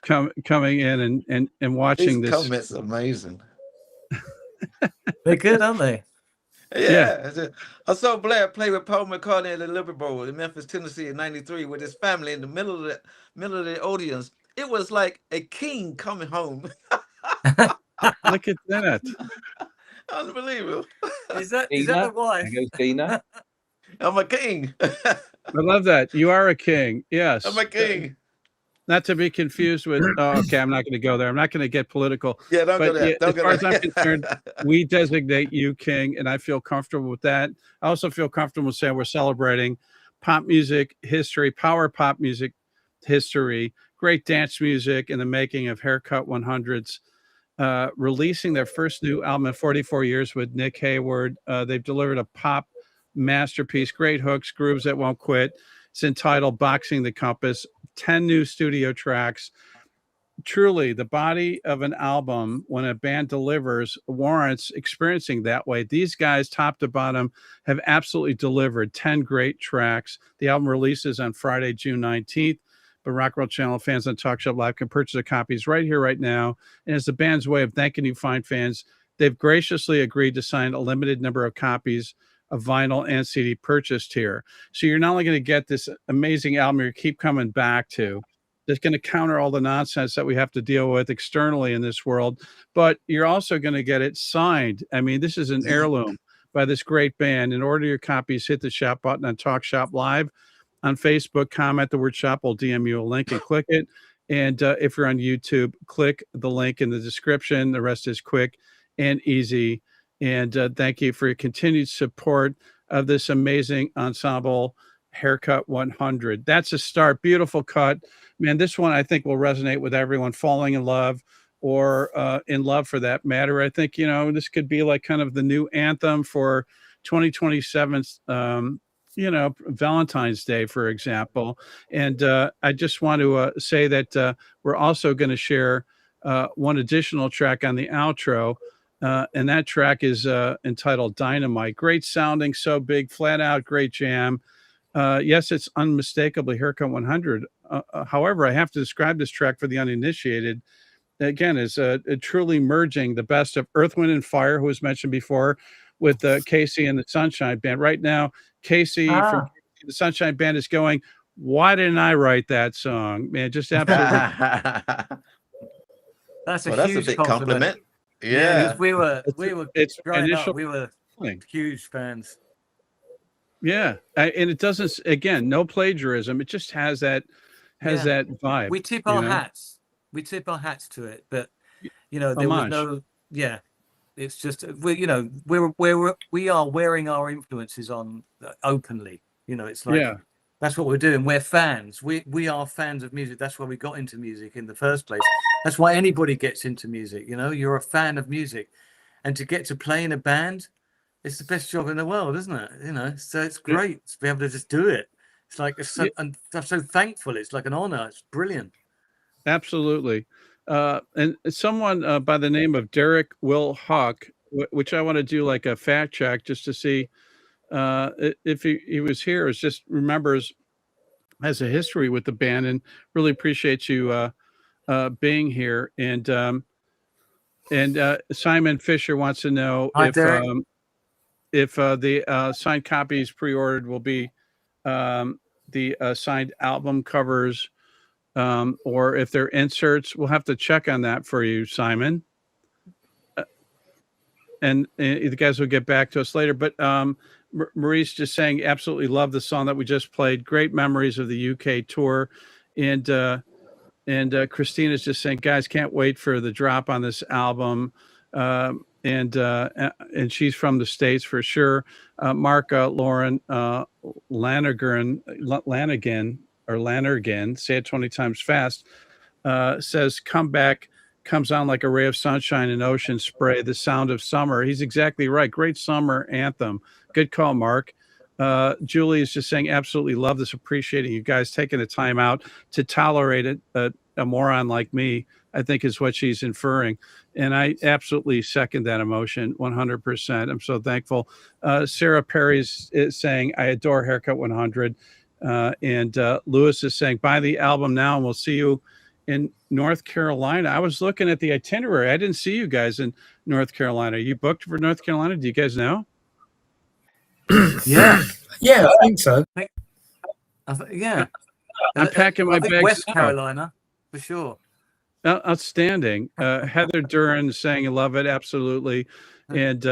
coming in and watching These this. comments are amazing. They're good, aren't they? Yeah. I saw Blair play with Paul McCartney at the Liberty Bowl in Memphis, Tennessee in '93 with his family in the middle of the audience. It was like a king coming home. Look at that. Unbelievable. Is that the wife? There goes Dina. I'm a king. I love that. You are a king. Yes. I'm a king. Not to be confused with, okay, I'm not going to go there. I'm not going to get political. Yeah, don't go there. As far as I'm concerned, we designate you king, and I feel comfortable with that. I also feel comfortable saying we're celebrating pop music history, power pop music history, great dance music in the making of Haircut 100's, releasing their first new album in 44 years with Nick Heyward. They've delivered a pop masterpiece, great hooks, grooves that won't quit. It's entitled Boxing the Compass, 10 new studio tracks. Truly, the body of an album, when a band delivers, warrants experiencing that way. These guys, top to bottom, have absolutely delivered 10 great tracks. The album releases on Friday, June 19th. But Rock World Channel fans on TalkShopLive can purchase their copies right here, right now. And as the band's way of thanking you fine fans, they've graciously agreed to sign a limited number of copies of vinyl and CD purchased here. So you're not only going to get this amazing album you keep coming back to, that's going to counter all the nonsense that we have to deal with externally in this world, but you're also going to get it signed. I mean, this is an heirloom by this great band. In order your copies, hit the shop button on TalkShopLive on Facebook, comment the word shop, we'll DM you a link and click it. And if you're on YouTube, click the link in the description. The rest is quick and easy. And thank you for your continued support of this amazing ensemble, Haircut 100. That's a start. Beautiful cut. Man, this one I think will resonate with everyone falling in love or in love for that matter. I think, this could be like kind of the new anthem for 2027's, Valentine's Day, for example. And I just want to say that we're also going to share one additional track on the outro. And that track is entitled Dynamite. Great sounding, so big, flat out, great jam. Yes, it's unmistakably Haircut 100. However, I have to describe this track for the uninitiated. Again, is truly merging the best of Earth, Wind, and Fire, who was mentioned before, with Casey and the Sunshine Band. Right now, Casey from the Sunshine Band is going why didn't I write that song? Man, just absolutely. That's a Well, that's a huge big compliment. compliment. Yeah, Yeah. 'cause we were It's growing initial up. We were feeling. huge fans. Yeah, and it doesn't. Again, no plagiarism. It just has that Yeah. vibe. We tip you our know? hats. We tip our hats to it, but there was Homage. no. Yeah, it's just we are wearing our influences on openly. It's like Yeah. that's what we're doing. We're fans. We are fans of music. That's why we got into music in the first place. That's why anybody gets into music. You're a fan of music, and to get to play in a band, it's the best job in the world, isn't it? So it's great to be able to just do it. It's like and I'm so thankful. It's like an honor. It's brilliant. Absolutely. And someone by the name of Derek Will Hawk, which I want to do like a fact check just to see if he was here, is just remembers has a history with the band, and really appreciate you being here. And Simon Fisher wants to know Hi, Derek. if the signed copies pre-ordered will be the signed album covers, or if they're inserts. We'll have to check on that for you, Simon. And the guys will get back to us later. But Maurice just saying, absolutely love the song that we just played. Great memories of the UK tour. And Christina's just saying, guys, can't wait for the drop on this album. And she's from the States for sure. Mark Lauren Lanigan, say it 20 times fast, says, comeback comes on like a ray of sunshine and ocean spray, the sound of summer. He's exactly right. Great summer anthem. Good call, Mark. Julie is just saying, absolutely love this, appreciating you guys taking the time out to tolerate it. A moron like me, I think, is what she's inferring. And I absolutely second that emotion 100%. I'm so thankful. Sarah Perry's is saying, I adore Haircut 100. And Lewis is saying, buy the album now and we'll see you in North Carolina. I was looking at the itinerary. I didn't see you guys in North Carolina. Are you booked for North Carolina? Do you guys know? Yeah. Yeah, I think so. Yeah. I'm packing my bags. West Carolina, for sure. Outstanding. Heather Duran saying, I love it. Absolutely. And,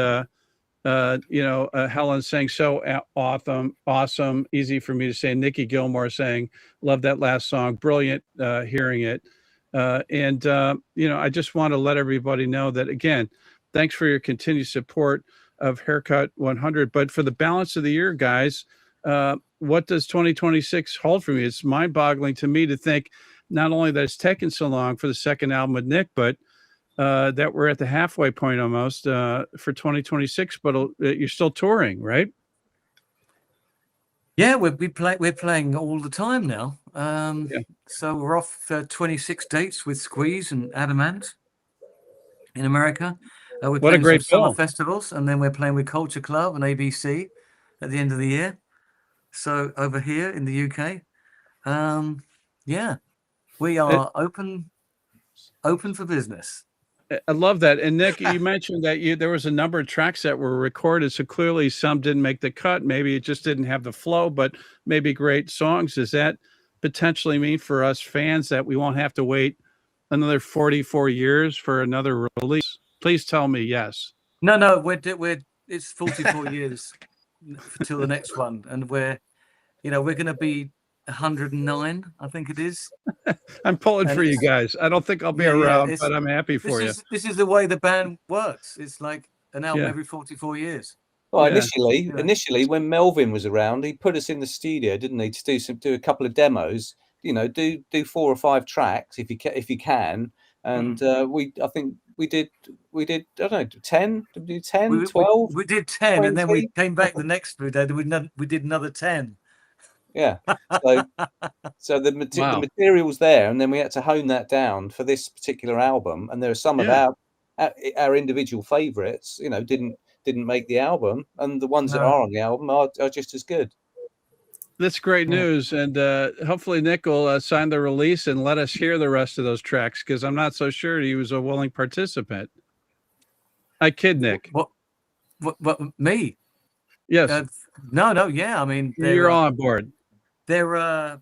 Helen saying, so awesome. Easy for me to say. Nikki Gilmore saying, love that last song. Brilliant hearing it. I just want to let everybody know that, again, thanks for your continued support of Haircut 100. But for the balance of the year, guys, what does 2026 hold for me? It's mind-boggling to me to think not only that it's taken so long for the second album with Nick, but that we're at the halfway point almost for 2026. But you're still touring, right? Yeah, we're playing all the time now. So we're off 26 dates with Squeeze and Adamant in America. We're playing some summer festivals, and then we're playing with Culture Club and ABC at the end of the year. So over here in the UK, we are open for business. I love that. And Nick, you mentioned that there was a number of tracks that were recorded. So clearly some didn't make the cut. Maybe it just didn't have the flow, but maybe great songs. Does that potentially mean for us fans that we won't have to wait another 44 years for another release? Please tell me yes. No, it's 44 years till the next one. And we're going to be 109, I think it is. I'm pulling for you guys. I don't think I'll be around, but I'm happy for you. This is the way the band works. It's like an album every 44 years. Well, initially, when Melvin was around, he put us in the studio, didn't he, to do a couple of demos. Do 4 or 5 tracks if you can. And I think we did. I don't know, 10. Did we do 10, 12? We did 10, 20? and then we came back the next day. We did another 10. Yeah. So the material's there, and then we had to hone that down for this particular album. And there are some of our individual favourites, didn't make the album, and the ones that are on the album are just as good. That's great news, and hopefully Nick will sign the release and let us hear the rest of those tracks, because I'm not so sure he was a willing participant. I kid, Nick. What me? Yes. No. Yeah, I mean, you're all on board. They're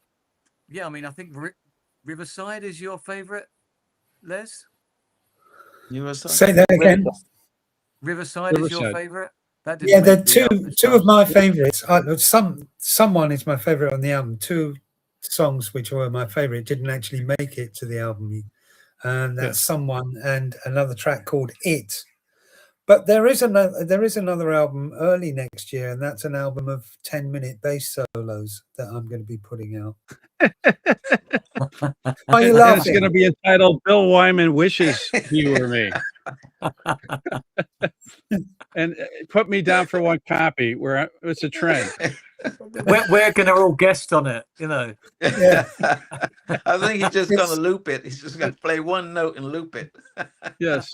yeah, I mean, I think Riverside is your favorite, Les? Say that again. Riverside is your Riverside. favorite? That Yeah, didn't they're make the two of chart. my favorites. Someone is my favorite on the album. Two songs which were my favorite didn't actually make it to the album, and that's Someone and another track called It. But there is another album early next year, and that's an album of 10-minute bass solos that I'm going to be putting out. Are you And laughing? it's going to be entitled "Bill Wyman Wishes You Were Me." And put me down for one copy. Where it's a trend. We're going to all guest on it, you know. Yeah. I think he's just going to loop it. He's just going to play one note and loop it. Yes.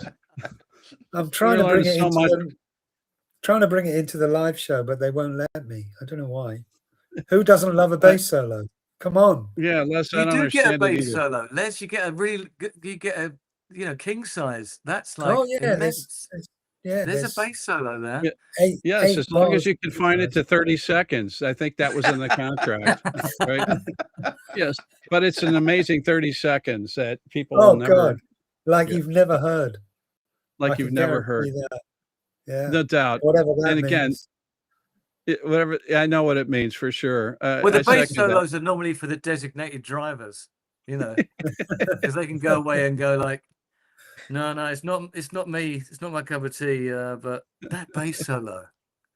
I'm trying to bring it so into the live show, but they won't let me. I don't know why. Who doesn't love a bass solo? Come on. Yeah, Les, I You don't do get a understand it bass either. solo, Les. You get a really good, you get a king size. That's like Oh yeah, immense. There's a bass solo there. Yeah. Yes, eight as long as bars. you can find it to 30 seconds. I think that was in the contract, right? Yes, but it's an amazing 30 seconds that people will never, God, like you've never heard. like I you've can never guarantee heard. that. Yeah, No doubt. whatever that And again, means. whatever, I know what it means for sure. Well, the I bass second that. solos are normally for the designated drivers, you know, because they can go away and go like, no, it's not me, it's not my cup of tea. But that bass solo,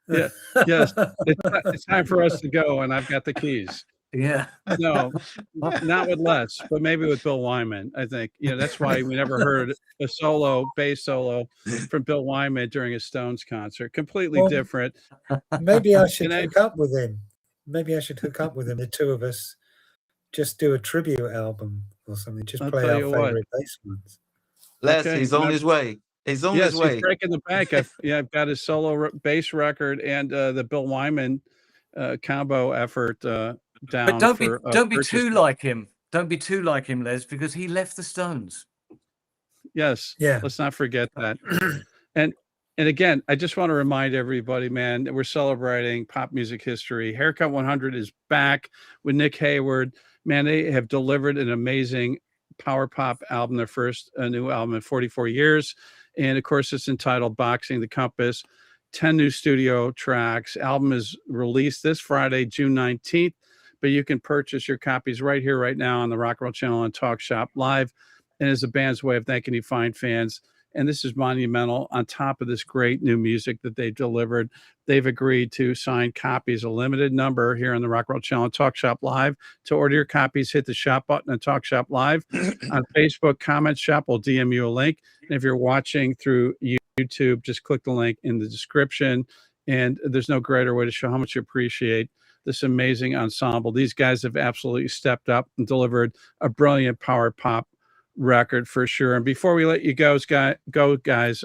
Yeah, yes, it's time for us to go, and I've got the keys. yeah. No, not with Les, but maybe with Bill Wyman. I think that's why we never heard a bass solo from Bill Wyman during a Stones concert. Completely Well, different. Maybe I should hook up with him. The two of us, just do a tribute album or something. Just I'll play tell our you what. favorite bass ones. Les, Okay, he's on his way. He's on Yes, his way. he's breaking the bank. I've got his solo bass record and the Bill Wyman combo effort down. But don't be purchase. too like him. Don't be too like him, Les, because he left the Stones. Yes. Yeah. Let's not forget that. And again, I just want to remind everybody, man, that we're celebrating pop music history. Haircut 100 is back with Nick Heyward. Man, they have delivered an amazing power pop album, their first new album in 44 years. And of course, it's entitled Boxing the Compass. 10 new studio tracks. Album is released this Friday, June 19th. But you can purchase your copies right here, right now on the Rock and Roll Channel and Talk Shop Live. And as a band's way of thanking you fine fans. And this is monumental. On top of this great new music that they've delivered, they've agreed to sign copies, a limited number here on the Rock and Roll Channel and Talk Shop Live. To order your copies, hit the shop button and Talk Shop Live. On Facebook, Comment Shop will DM you a link. And if you're watching through YouTube, just click the link in the description. And there's no greater way to show how much you appreciate this amazing ensemble. These guys have absolutely stepped up and delivered a brilliant power pop record for sure. And before we let you go, guys,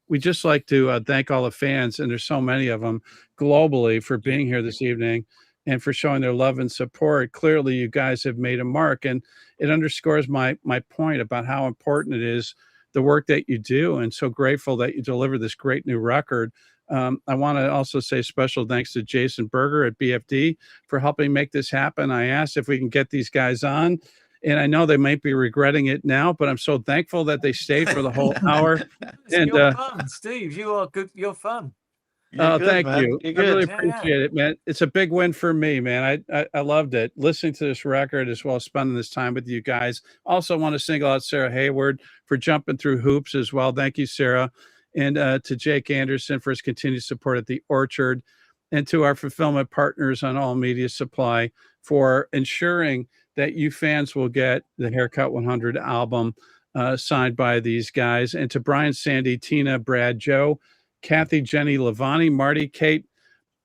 we just like to thank all the fans, and there's so many of them globally, for being here this evening and for showing their love and support. Clearly, you guys have made a mark, and it underscores my point about how important it is, the work that you do, and so grateful that you deliver this great new record. I want to also say special thanks to Jason Berger at BFD for helping make this happen. I asked if we can get these guys on, and I know they might be regretting it now, but I'm so thankful that they stayed for the whole hour. And you're fun, Steve. You are good. You're fun. You're good, thank man. you. You're I really good. appreciate it, man. It's a big win for me, man. I loved it, listening to this record as well as spending this time with you guys. Also want to single out Sarah Heyward for jumping through hoops as well. Thank you, Sarah. And to Jake Anderson for his continued support at the Orchard, and to our fulfillment partners on All Media Supply for ensuring that you fans will get the Haircut 100 album signed by these guys. And to Brian, Sandy, Tina, Brad, Joe, Kathy, Jenny, Lavani, Marty, Kate,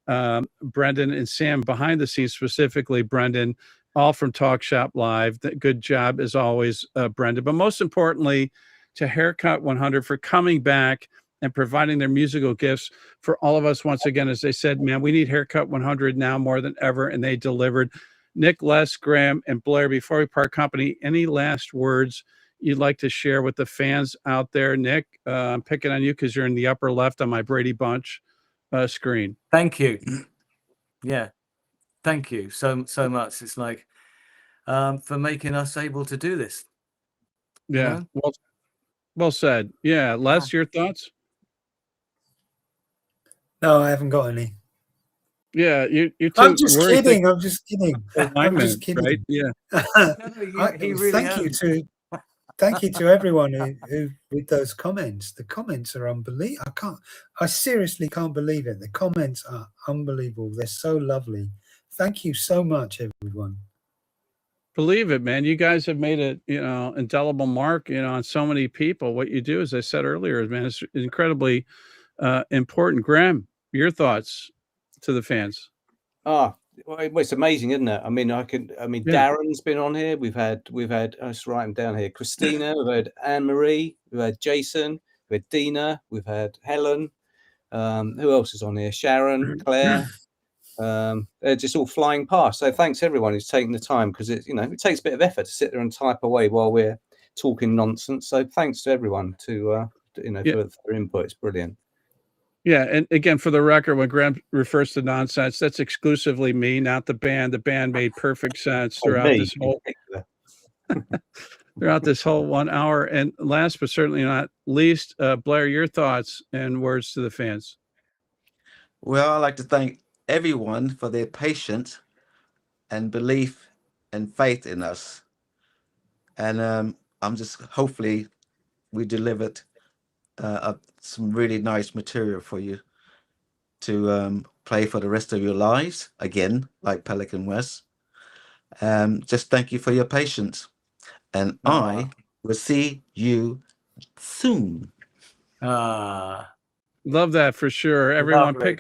Brendan, and Sam behind the scenes, specifically Brendan, all from Talk Shop Live. Good job as always, Brendan. But most importantly, to Haircut 100 for coming back and providing their musical gifts for all of us. Once again, as they said, man, we need Haircut 100 now more than ever, and they delivered. Nick, Les, Graham, and Blair, before we part company, any last words you'd like to share with the fans out there? Nick, I'm picking on you because you're in the upper left on my Brady Bunch screen. Thank you. Yeah. Thank you so much. It's like, for making us able to do this. Yeah. know? Well said. Yeah. Les, your thoughts? No, I haven't got any. Yeah. You're I'm too just worried. kidding. I'm just kidding. I'm Alignment, just kidding. right? Yeah. He really Thank you to everyone who with those comments. The comments are unbelievable. I seriously can't believe it. The comments are unbelievable. They're so lovely. Thank you so much, everyone. Believe it, man. You guys have made a, indelible mark, on so many people. What you do, as I said earlier, man, is incredibly important. Graham, your thoughts to the fans? Well, it's amazing, isn't it? I mean, Yeah. Darren's been on here. We've had, let's write them down here. Christina, we've had Anne-Marie, we've had Jason, we've had Dina, we've had Helen. Who else is on here? Sharon, Claire. They're just all flying past. So thanks everyone who's taking the time, because it takes a bit of effort to sit there and type away while we're talking nonsense. So thanks to everyone for their input. It's brilliant. Yeah, and again, for the record, when Graham refers to nonsense, that's exclusively me, not the band. The band made perfect sense throughout this whole 1 hour. And last but certainly not least, Blair, your thoughts and words to the fans. Well, I'd like to thank everyone for their patience and belief and faith in us. And I'm just hopefully we delivered some really nice material for you to play for the rest of your lives, again, like Pelican West. Just thank you for your patience, and I will see you soon. Love that for sure. Everyone, pick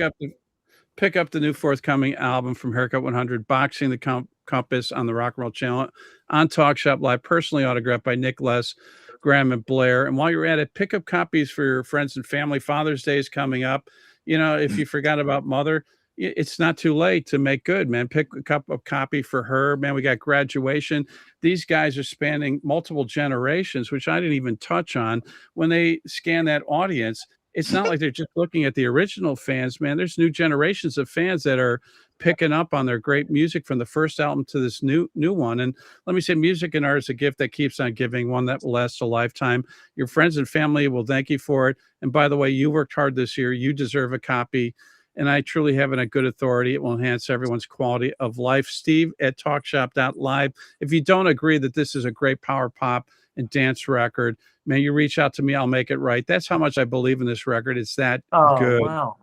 up the new forthcoming album from Haircut 100, Boxing the Compass, on the Rock and Roll Channel, on TalkShopLive, personally autographed by Nick, Les, Graham, and Blair. And while you're at it, pick up copies for your friends and family. Father's Day is coming up. If you forgot about Mother, it's not too late to make good, man. Pick a copy for her, man. We got Graduation. These guys are spanning multiple generations, which I didn't even touch on. When they scan that audience, it's not like they're just looking at the original fans, man. There's new generations of fans that are picking up on their great music from the first album to this new one. And let me say, music and art is a gift that keeps on giving, one that will last a lifetime. Your friends and family will thank you for it. And by the way, you worked hard this year. You deserve a copy. And I truly have it on good authority. It will enhance everyone's quality of life. Steve at TalkShop.Live. If you don't agree that this is a great power pop and dance record, man, you reach out to me. I'll make it right. That's how much I believe in this record. It's that good. Wow.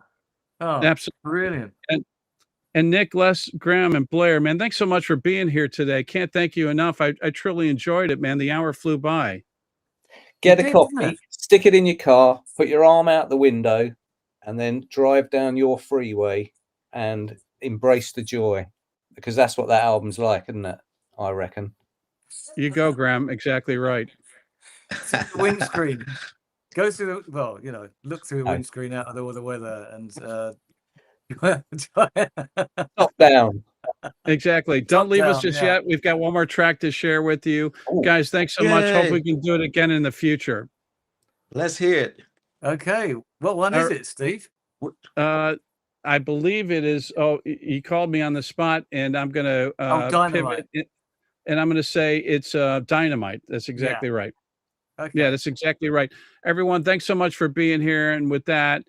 Oh, absolutely brilliant. And Nick, Les, Graham, and Blair, man, thanks so much for being here today. Can't thank you enough. I truly enjoyed it, man. The hour flew by. Get a copy, stick it in your car, put your arm out the window, and then drive down your freeway and embrace the joy, because that's what that album's like, isn't it? I reckon. You go, Graham. Exactly right. The windscreen. Go through look through the windscreen out of all the weather and top down. Exactly. Don't leave us just yet. We've got one more track to share with you. Guys, thanks so much. Hope we can do it again in the future. Let's hear it. Okay. What one is it, Steve? I believe it is. Oh, he called me on the spot, and I'm going to Dynamite. pivot, and I'm going to say it's Dynamite. That's exactly right. Okay. Yeah, that's exactly right. Everyone, thanks so much for being here. And with that,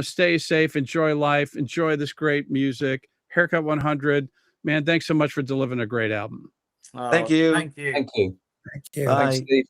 stay safe, enjoy life, enjoy this great music. Haircut 100, man, thanks so much for delivering a great album. Thank you. Thank you. Thank you. Thank you. Bye. Thanks, Steve.